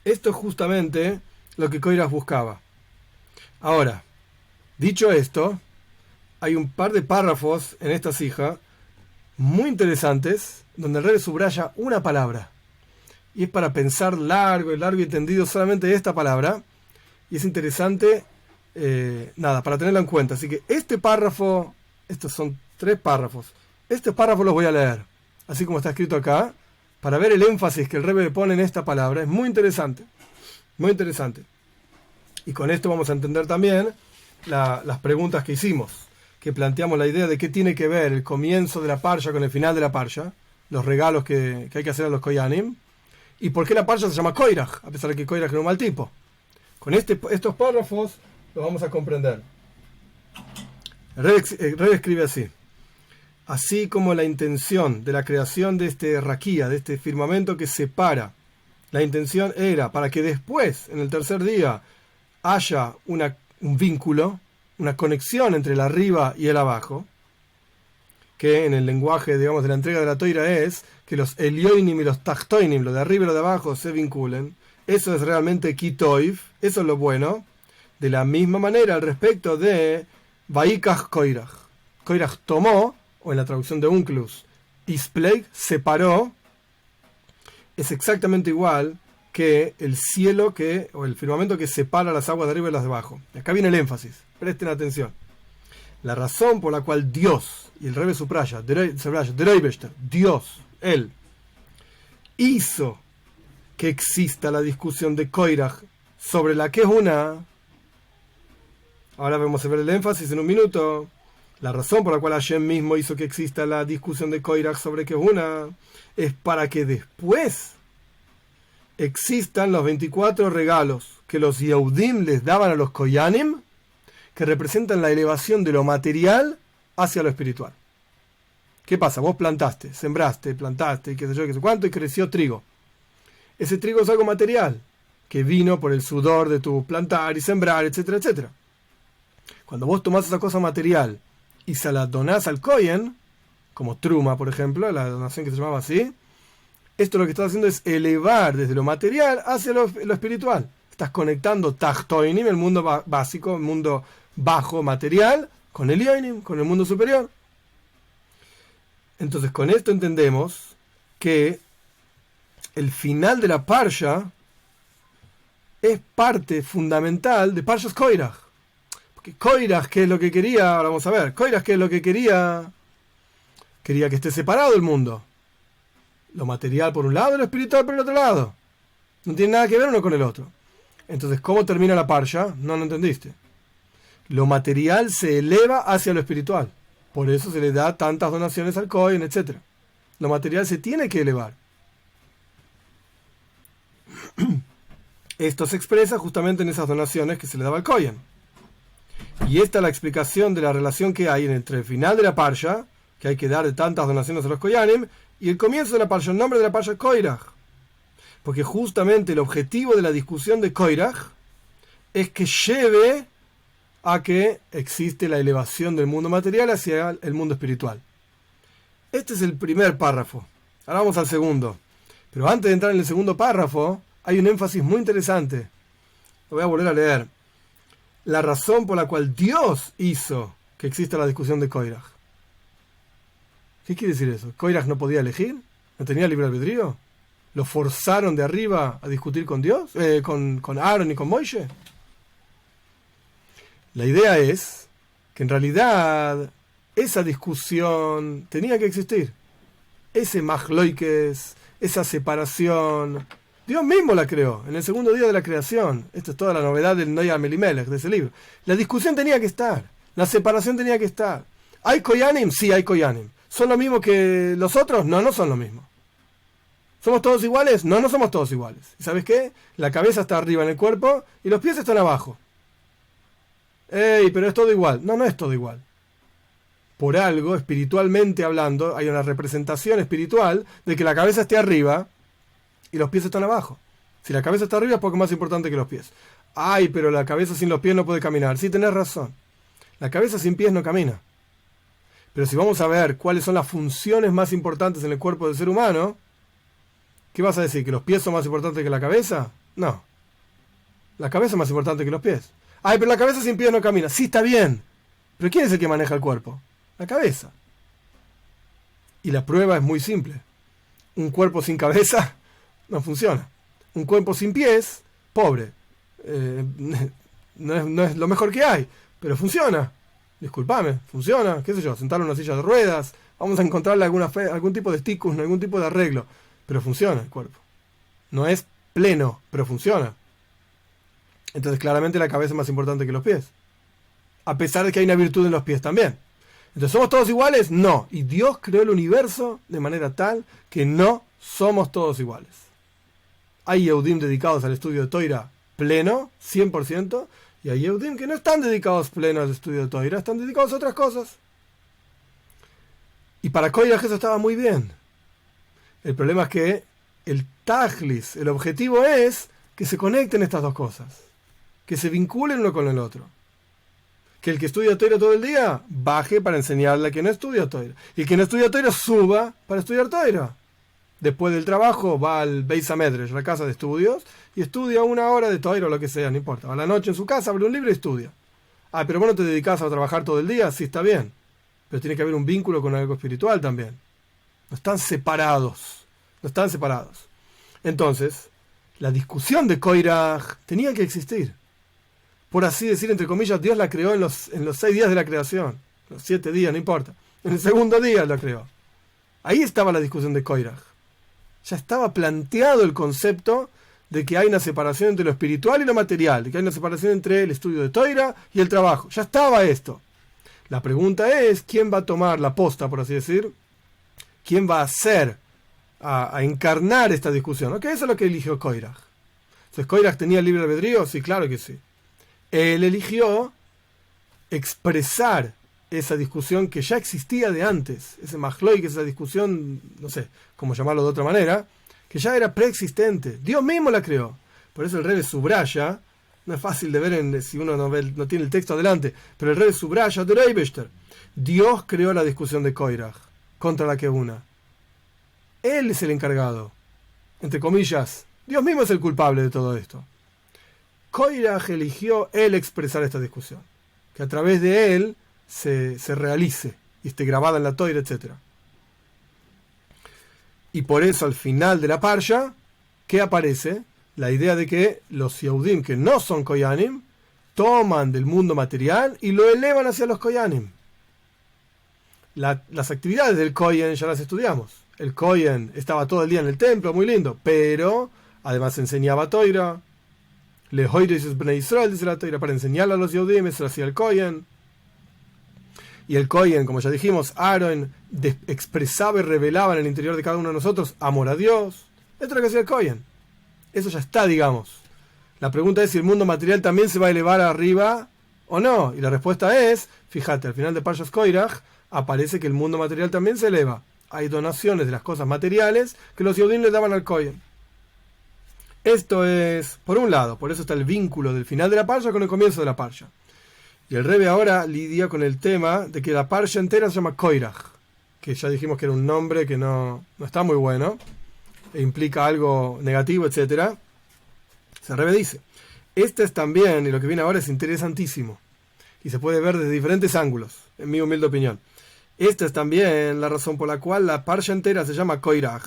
Esto es justamente lo que Koiraj buscaba. Ahora, dicho esto, hay un par de párrafos en esta sija muy interesantes donde el Rebbe subraya una palabra. Y es para pensar largo y tendido solamente de esta palabra. Y es interesante, para tenerlo en cuenta. Así que este párrafo, estos son 3 párrafos. Este párrafo los voy a leer, así como está escrito acá, para ver el énfasis que el Rebbe pone en esta palabra. Es muy interesante, muy interesante. Y con esto vamos a entender también las preguntas que hicimos, que planteamos la idea de qué tiene que ver el comienzo de la parsha con el final de la parsha, los regalos que hay que hacer a los koyanim, y por qué la parsha se llama Koiraj, a pesar de que Koiraj era un mal tipo. Con estos párrafos lo vamos a comprender. El Rebbe escribe así: así como la intención de la creación de este raquía, de este firmamento que separa, la intención era para que después, en el tercer día, haya un vínculo, una conexión entre el arriba y el abajo, que en el lenguaje, digamos, de la entrega de la Toira es que los elioinim y los tachtoinim, lo de arriba y lo de abajo, se vinculen. Eso es realmente kitoiv, eso es lo bueno. De la misma manera, al respecto de Vaikach Koiraj. Koiraj tomó, o en la traducción de Unclus, Ispleg, separó, es exactamente igual que el cielo o el firmamento que separa las aguas de arriba y las de abajo. Y acá viene el énfasis, presten atención. La razón por la cual Dios, y el Rebbe subraya, Dios, Él, hizo que exista la discusión de Koiraj sobre la que es una. Ahora vamos a ver el énfasis en un minuto. La razón por la cual Hashem mismo hizo que exista la discusión de Koiraj sobre que es una es para que después existan los 24 regalos que los Yehudim les daban a los Koyanim, que representan la elevación de lo material hacia lo espiritual. ¿Qué pasa? Vos plantaste, sembraste, plantaste, qué sé yo, qué sé cuánto, y creció trigo. Ese trigo es algo material, que vino por el sudor de tu plantar y sembrar, etcétera, etcétera. Cuando vos tomás esa cosa material y se la donás al Kohen, como Truma, por ejemplo, la donación que se llamaba así, esto lo que estás haciendo es elevar desde lo material hacia lo espiritual. Estás conectando Tachtoinim, el mundo básico, el mundo bajo material, con el Yoinim, con el mundo superior. Entonces, con esto entendemos que el final de la Parsha es parte fundamental de Parshas Koiraj. Porque Koiraj, ¿qué es lo que quería? Ahora vamos a ver. Koiraj, ¿qué es lo que quería? Quería que esté separado el mundo. Lo material por un lado y lo espiritual por el otro lado. No tiene nada que ver uno con el otro. Entonces, ¿cómo termina la Parsha? No lo entendiste. Lo material se eleva hacia lo espiritual. Por eso se le da tantas donaciones al Kohen, etc. Lo material se tiene que elevar. Esto se expresa justamente en esas donaciones que se le daba al Kohen. Y esta es la explicación de la relación que hay entre el final de la Parsha, que hay que dar de tantas donaciones a los Koyanim, y el comienzo de la Parsha, el nombre de la Parsha Koiraj. Porque justamente el objetivo de la discusión de Koiraj es que lleve a que existe la elevación del mundo material hacia el mundo espiritual. Este es el primer párrafo. Ahora vamos al segundo. Pero antes de entrar en el segundo párrafo, hay un énfasis muy interesante. Lo voy a volver a leer. La razón por la cual Dios hizo que exista la discusión de Koiraj. ¿Qué quiere decir eso? ¿Koiraj no podía elegir? ¿No tenía libre albedrío? ¿Lo forzaron de arriba a discutir con Dios? ¿Con Aaron y con Moishe? La idea es que en realidad esa discusión tenía que existir. Ese machloikes, esa separación, Dios mismo la creó en el segundo día de la creación. Esta es toda la novedad del Noya Melimelech, de ese libro. La discusión tenía que estar, la separación tenía que estar. ¿Hay Koyanim? Sí, hay Koyanim. ¿Son lo mismo que los otros? No, no son lo mismo. ¿Somos todos iguales? No, no somos todos iguales. ¿Y sabes qué? La cabeza está arriba en el cuerpo y los pies están abajo. ¡Ey! Pero es todo igual. No, no es todo igual. Por algo, espiritualmente hablando, hay una representación espiritual de que la cabeza esté arriba y los pies están abajo. Si la cabeza está arriba es poco más importante que los pies. ¡Ay! Pero la cabeza sin los pies no puede caminar. Sí, tenés razón. La cabeza sin pies no camina. Pero si vamos a ver cuáles son las funciones más importantes en el cuerpo del ser humano, ¿qué vas a decir? ¿Que los pies son más importantes que la cabeza? No. La cabeza es más importante que los pies. Ay, pero la cabeza sin pies no camina. Sí, está bien. Pero ¿quién es el que maneja el cuerpo? La cabeza. Y la prueba es muy simple. Un cuerpo sin cabeza no funciona. Un cuerpo sin pies, pobre. No es lo mejor que hay, pero funciona. Disculpame, funciona, qué sé yo, sentarlo en una silla de ruedas, vamos a encontrarle algún tipo de stickus, algún tipo de arreglo. pero funciona el cuerpo. No es pleno, pero funciona. Entonces claramente la cabeza es más importante que los pies. A pesar de que hay una virtud en los pies también. Entonces, ¿somos todos iguales? No. Y Dios creó el universo de manera tal que no somos todos iguales. Hay Yehudim dedicados al estudio de Toira pleno, 100%, y hay Yehudim que no están dedicados pleno al estudio de Toira, están dedicados a otras cosas. Y para Koiraj eso estaba muy bien. El problema es que el tajlis, el objetivo es que se conecten estas dos cosas, que se vinculen uno con el otro. Que el que estudia Toira todo el día baje para enseñarle a quien no estudia Toira. Y el que no estudia Toira suba para estudiar Toira. Después del trabajo va al Beis HaMedrash, la casa de estudios, y estudia 1 hora de Toira o lo que sea, no importa. A la noche en su casa abre un libro y estudia. Ah, pero vos no te dedicás a trabajar todo el día, sí está bien. Pero tiene que haber un vínculo con algo espiritual también. No están separados. No están separados. Entonces, la discusión de Koiraj tenía que existir. Por así decir, entre comillas, Dios la creó en los 6 días de la creación. Los 7 días, no importa. En el segundo día la creó. Ahí estaba la discusión de Koiraj. Ya estaba planteado el concepto de que hay una separación entre lo espiritual y lo material, de que hay una separación entre el estudio de Toira y el trabajo. Ya estaba esto. La pregunta es, ¿quién va a tomar la posta, por así decir? ¿Quién va a hacer, a encarnar esta discusión? ¿Ok? Eso es lo que eligió Koiraj. Entonces, ¿Koiraj tenía libre albedrío? Sí, claro que sí. Él eligió expresar esa discusión que ya existía de antes, ese majloy, que es esa discusión, no sé cómo llamarlo de otra manera, que ya era preexistente. Dios mismo la creó. Por eso el Rebbe subraya, no es fácil de ver si uno no tiene el texto adelante, pero el Rebbe subraya de Reibester. Dios creó la discusión de Koiraj contra la Kehuna. Él es el encargado. Entre comillas, Dios mismo es el culpable de todo esto. Koiraj eligió él expresar esta discusión, que a través de él se realice y esté grabada en la Toira, etc. Y por eso al final de la parsha, ¿qué aparece? La idea de que los Yehudim que no son Koyanim toman del mundo material y lo elevan hacia los Koyanim. Las actividades del Kohen ya las estudiamos. El Kohen estaba todo el día en el templo, muy lindo, pero además enseñaba Toira. Lehoides Bnei Israel, dice la Toira, para enseñarle a los Yehudim, eso lo hacía el Kohen. Y el Kohen, como ya dijimos, Aaron expresaba y revelaba en el interior de cada uno de nosotros amor a Dios. Esto es lo que hacía el Kohen. Eso ya está, digamos. La pregunta es si el mundo material también se va a elevar arriba o no. Y la respuesta es, fíjate, al final de Parshas Koiraj aparece que el mundo material también se eleva. Hay donaciones de las cosas materiales que los Yehudim le daban al Kohen. Esto es, por un lado, por eso está el vínculo del final de la parsha con el comienzo de la parsha. Y el Rebbe ahora lidia con el tema de que la parsha entera se llama Koiraj, que ya dijimos que era un nombre que no está muy bueno, e implica algo negativo, etc. El Rebbe dice, este es también, y lo que viene ahora es interesantísimo, y se puede ver desde diferentes ángulos, en mi humilde opinión. Esta es también la razón por la cual la parsha entera se llama Koiraj.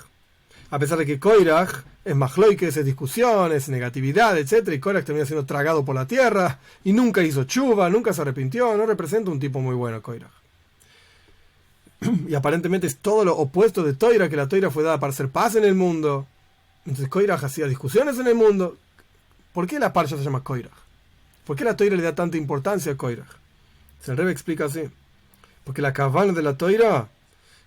A pesar de que Koiraj es majloikes, es discusiones, negatividad, etc. Y Koiraj termina siendo tragado por la tierra y nunca hizo chuva, nunca se arrepintió, no representa un tipo muy bueno Koiraj. Y aparentemente es todo lo opuesto de Toira, que la Toira fue dada para hacer paz en el mundo. Entonces Koiraj hacía discusiones en el mundo. ¿Por qué la parsha se llama Koiraj? ¿Por qué la Toira le da tanta importancia a Koiraj? El Rebbe explica así. Porque la kavana de la Toira,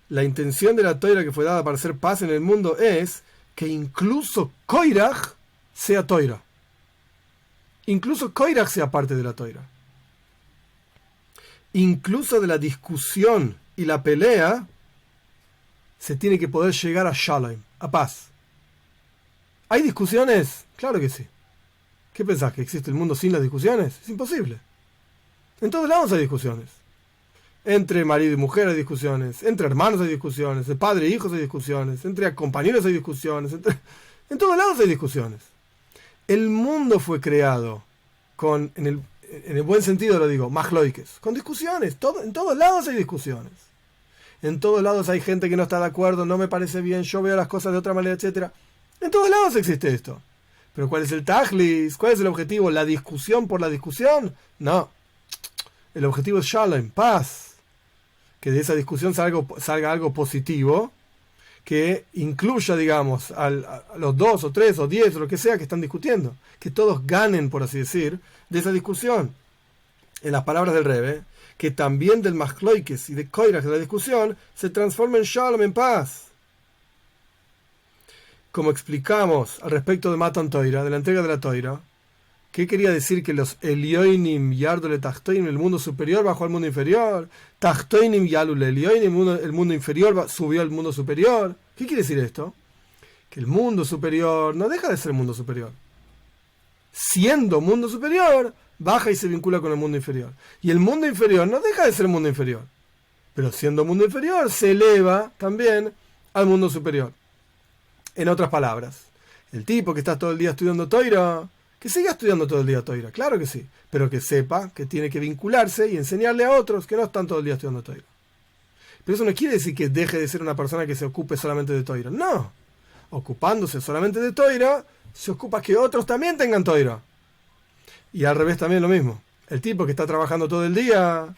la intención de la Toira que fue dada para hacer paz en el mundo es que incluso Koiraj sea Toira. Incluso Koiraj sea parte de la Toira. Incluso de la discusión y la pelea se tiene que poder llegar a Shalom, a paz. ¿Hay discusiones? Claro que sí. ¿Qué pensás? ¿Que existe el mundo sin las discusiones? Es imposible. En todos lados hay discusiones. Entre marido y mujer hay discusiones, entre hermanos hay discusiones, entre padre e hijos hay discusiones, entre compañeros hay discusiones, en todos lados hay discusiones. El mundo fue creado con, en el buen sentido lo digo, majloikes, con discusiones. En todos lados hay discusiones. En todos lados hay gente que no está de acuerdo, no me parece bien, yo veo las cosas de otra manera, etc. En todos lados existe esto. Pero ¿cuál es el tajlis? ¿Cuál es el objetivo? ¿La discusión por la discusión? No. El objetivo es shalom, paz. Que de esa discusión salga algo positivo, que incluya, digamos, a los 2 o 3 o 10 o lo que sea que están discutiendo, que todos ganen, por así decir, de esa discusión. En las palabras del Rebbe, que también del Machloikes y de Koirach de la discusión se transforma en Shalom, en paz. Como explicamos al respecto de Matan Toira, de la entrega de la Toira, ¿qué quería decir que los Elioinim yardole Tachtoinim, el mundo superior bajó al mundo inferior? Tachtoinim yalule Elioinim, el mundo inferior subió al mundo superior. ¿Qué quiere decir esto? Que el mundo superior no deja de ser mundo superior. Siendo mundo superior, baja y se vincula con el mundo inferior. Y el mundo inferior no deja de ser mundo inferior. Pero siendo mundo inferior, se eleva también al mundo superior. En otras palabras, el tipo que está todo el día estudiando Toira, que siga estudiando todo el día Toira, claro que sí, pero que sepa que tiene que vincularse y enseñarle a otros que no están todo el día estudiando Toira. Pero eso no quiere decir que deje de ser una persona que se ocupe solamente de Toira. No, ocupándose solamente de Toira, se ocupa que otros también tengan Toira. Y al revés también lo mismo. El tipo que está trabajando todo el día,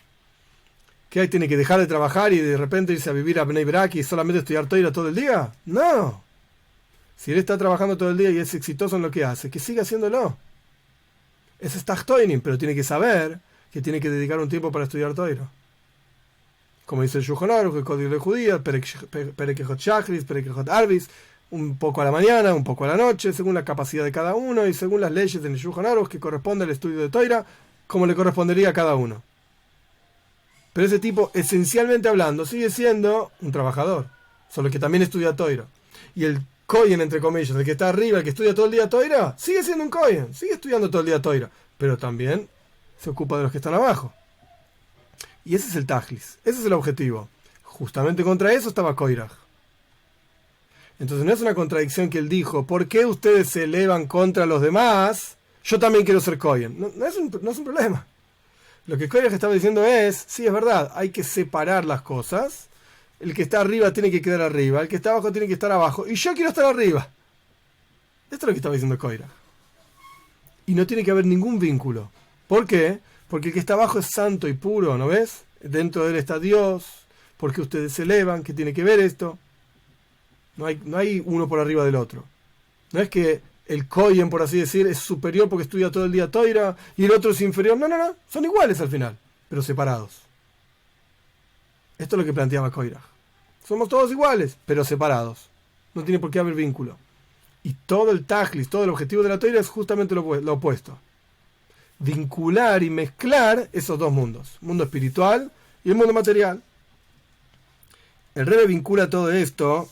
que ahí tiene que dejar de trabajar y de repente irse a vivir a Bnei Brak y solamente estudiar Toira todo el día. No. Si él está trabajando todo el día y es exitoso en lo que hace, que siga haciéndolo. Eso es Tachtoinim, pero tiene que saber que tiene que dedicar un tiempo para estudiar Toira. Como dice el Shulchan Aruch, el Código de Judías, Perekejot Shachris, Perekejot Arvis, un poco a la mañana, un poco a la noche, según la capacidad de cada uno y según las leyes del Shulchan Aruch que corresponde al estudio de Toira, como le correspondería a cada uno. Pero ese tipo, esencialmente hablando, sigue siendo un trabajador, solo que también estudia Toira. Y el Kohen, entre comillas, el que está arriba, el que estudia todo el día Toira, sigue siendo un Kohen, sigue estudiando todo el día Toira, pero también se ocupa de los que están abajo. Y ese es el Tajlis, ese es el objetivo. Justamente contra eso estaba Koirach. Entonces no es una contradicción que él dijo, ¿por qué ustedes se elevan contra los demás? Yo también quiero ser Kohen. No es un problema. Lo que Koirach estaba diciendo es, sí, es verdad, hay que separar las cosas. El que está arriba tiene que quedar arriba, el que está abajo tiene que estar abajo, y yo quiero estar arriba. Esto es lo que estaba diciendo Koirach. Y no tiene que haber ningún vínculo. ¿Por qué? Porque el que está abajo es santo y puro, ¿no ves? Dentro de él está Dios. ¿Por qué ustedes se elevan? ¿Qué tiene que ver esto? No hay uno por arriba del otro. No es que el Kohen, por así decir, es superior porque estudia todo el día Toira y el otro es inferior. No. Son iguales al final, pero separados. Esto es lo que planteaba Koirach. Somos todos iguales, pero separados. No tiene por qué haber vínculo. Y todo el Tajlis, todo el objetivo de la Toira es justamente lo opuesto. Vincular y mezclar esos dos mundos. El mundo espiritual y el mundo material. El Rebbe vincula todo esto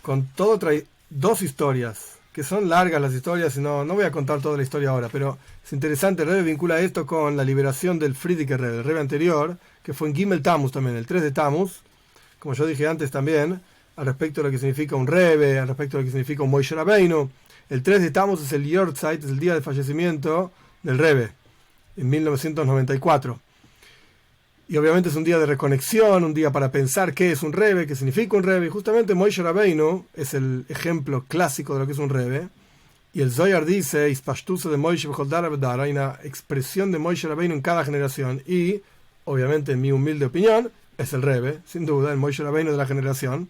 con todo, trae dos historias, que son largas las historias, y no voy a contar toda la historia ahora, pero es interesante. El Rebbe vincula esto con la liberación del Frierdiker Rebbe, el Rebbe anterior, que fue en Gimel Tammuz también, el 3 de Tammuz, como yo dije antes también, al respecto de lo que significa un Rebbe, al respecto de lo que significa un Moshe Rabbeinu. El 3 de Tammuz es el Yortzeit, es el día del fallecimiento del Rebbe, en 1994. Y obviamente es un día de reconexión, un día para pensar qué es un Rebbe, qué significa un Rebbe. Y justamente Moshe Rabbeinu es el ejemplo clásico de lo que es un Rebbe. Y el Zohar dice, Ispashtusa de Moshe Bejoldar Abdar, hay una expresión de Moshe Rabbeinu en cada generación. Y, obviamente, en mi humilde opinión, es el Rebbe, sin duda, el Moshe Rabbeinu de la generación.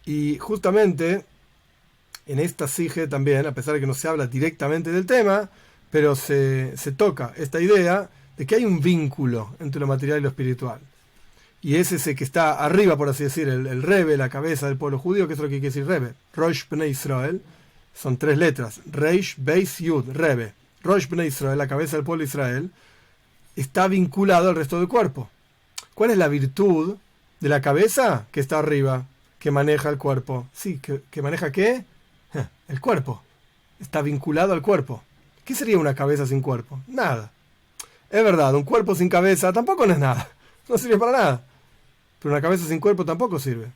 Y justamente, en esta sige también, a pesar de que no se habla directamente del tema, pero se toca esta idea de que hay un vínculo entre lo material y lo espiritual. Y es ese que está arriba, por así decir, el Rebbe, la cabeza del pueblo judío, que es lo que quiere decir Rebbe. Rosh Bnei Israel, son 3 letras. Reish, Beis, Yud, Rebbe. Rosh Bnei Israel, la cabeza del pueblo de Israel, está vinculado al resto del cuerpo. ¿Cuál es la virtud de la cabeza que está arriba, que maneja el cuerpo? Sí, ¿que maneja qué? El cuerpo. Está vinculado al cuerpo. ¿Qué sería una cabeza sin cuerpo? Nada. Es verdad, un cuerpo sin cabeza tampoco no es nada. No sirve para nada. Pero una cabeza sin cuerpo tampoco sirve.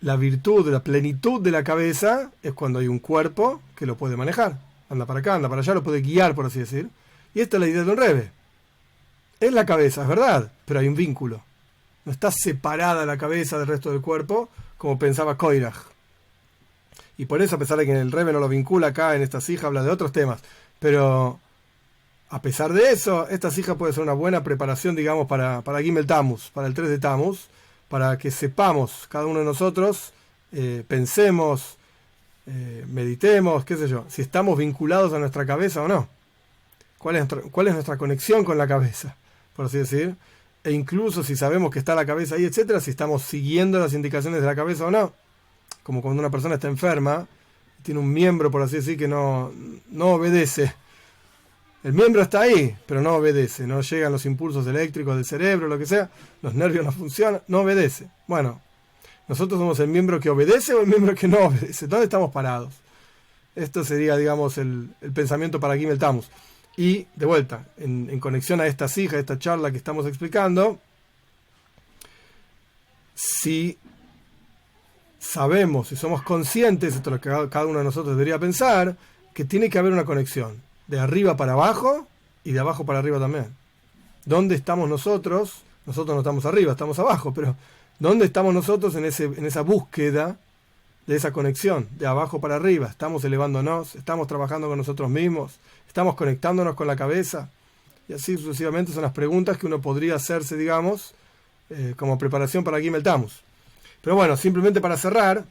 La virtud, la plenitud de la cabeza es cuando hay un cuerpo que lo puede manejar. Anda para acá, anda para allá, lo puede guiar, por así decir. Y esta es la idea de un Rebbe. Es la cabeza, es verdad, pero hay un vínculo. No está separada la cabeza del resto del cuerpo, como pensaba Koirach. Y por eso, a pesar de que el Rebbe no lo vincula acá en esta sija, habla de otros temas. Pero a pesar de eso, esta sija puede ser una buena preparación, digamos, para Gimel Tammuz, para el 3 de Tammuz, para que sepamos, cada uno de nosotros, pensemos, meditemos, qué sé yo, si estamos vinculados a nuestra cabeza o no. ¿Cuál es nuestra conexión con la cabeza, por así decir? E incluso si sabemos que está la cabeza ahí, etcétera, si estamos siguiendo las indicaciones de la cabeza o no. Como cuando una persona está enferma, tiene un miembro, por así decir, que no obedece. El miembro está ahí, pero no obedece. No llegan los impulsos eléctricos del cerebro, lo que sea. Los nervios no funcionan, no obedece. Bueno, nosotros somos el miembro que obedece o el miembro que no obedece. ¿Dónde estamos parados? Esto sería, digamos, el pensamiento para Gimel Tammuz. Y, de vuelta, en conexión a esta sija, esta charla que estamos explicando, si sabemos, si somos conscientes, esto es lo que cada uno de nosotros debería pensar, que tiene que haber una conexión de arriba para abajo y de abajo para arriba también. ¿Dónde estamos nosotros? Nosotros no estamos arriba, estamos abajo, pero ¿dónde estamos nosotros en esa búsqueda de esa conexión de abajo para arriba? ¿Estamos elevándonos? ¿Estamos trabajando con nosotros mismos? ¿Estamos conectándonos con la cabeza? Y así sucesivamente son las preguntas que uno podría hacerse, digamos, como preparación para Gimel Tammuz. Pero bueno, simplemente para cerrar,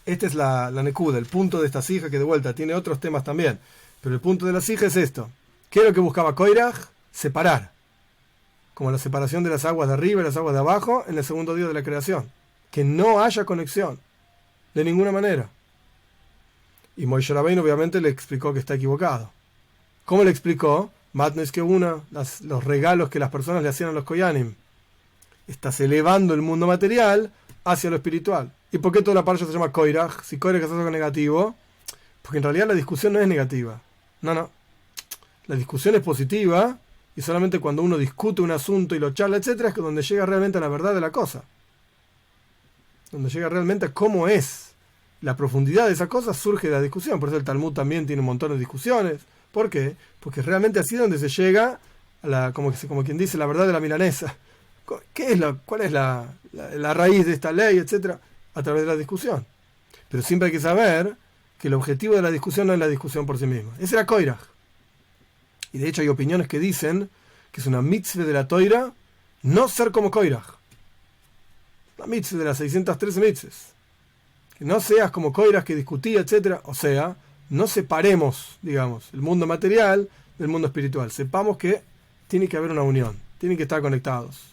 esta es la nekuda, el punto de esta sija, que de vuelta tiene otros temas también. Pero el punto de la sija es esto. ¿Qué es lo que buscaba Koiraj? Separar. Como la separación de las aguas de arriba y las aguas de abajo en el segundo día de la creación. Que no haya conexión. De ninguna manera. Y Moishe Rabbeinu obviamente le explicó que está equivocado. ¿Cómo le explicó? Matnes que los regalos que las personas le hacían a los Koyanim. Estás elevando el mundo material hacia lo espiritual. ¿Y por qué toda la parsha se llama Koiraj? Si Koiraj es algo negativo, porque en realidad la discusión no es negativa. No. La discusión es positiva y solamente cuando uno discute un asunto y lo charla, etcétera, es donde llega realmente a la verdad de la cosa. Donde llega realmente a cómo es. La profundidad de esa cosa surge de la discusión. Por eso el Talmud también tiene un montón de discusiones. ¿Por qué? Porque realmente así es donde se llega a como quien dice, la verdad de la milanesa. ¿Cuál es la raíz de esta ley, etcétera? A través de la discusión. Pero siempre hay que saber que el objetivo de la discusión no es la discusión por sí misma. Ese era Koiraj. Y de hecho hay opiniones que dicen que es una mitzvah de la Toira no ser como Koiraj. La mitzvah de las 613 mitzvahs. Que no seas como Koiraj que discutía, etcétera. O sea, no separemos, digamos, el mundo material del mundo espiritual. Sepamos que tiene que haber una unión. Tienen que estar conectados.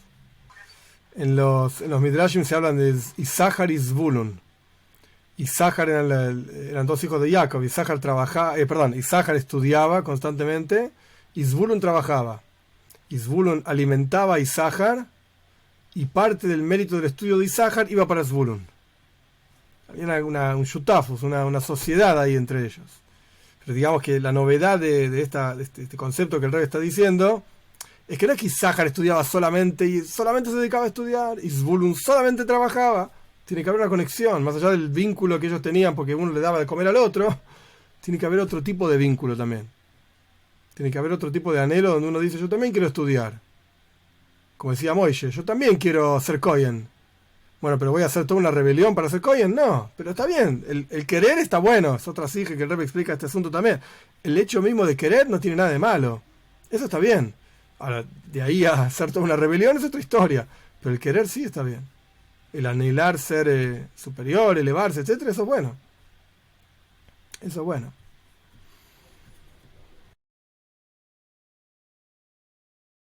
En los Midrashim se hablan de Isachar y Zvulun. Isachar eran dos hijos de Jacob. Isachar estudiaba constantemente y Zvulun trabajaba. Y Zvulun alimentaba a Isachar y parte del mérito del estudio de Isachar iba para Zvulun. Había un shutafus, una sociedad ahí entre ellos. Pero digamos que la novedad de este concepto que el rey está diciendo es que no es que Isachar estudiaba solamente y solamente se dedicaba a estudiar y Zvulun solamente trabajaba. Tiene que haber una conexión, más allá del vínculo que ellos tenían porque uno le daba de comer al otro, tiene que haber otro tipo de vínculo también. Tiene que haber otro tipo de anhelo donde uno dice, yo también quiero estudiar. Como decía Moishe, yo también quiero ser Kohen. Bueno, pero voy a hacer toda una rebelión para ser Kohen. No, pero está bien. El querer está bueno. Es otra sija que el Rebbe explica este asunto también. El hecho mismo de querer no tiene nada de malo. Eso está bien. Ahora, de ahí a hacer toda una rebelión es otra historia. Pero el querer sí está bien. El anhelar ser superior, elevarse, etcétera, eso es bueno. Eso es bueno.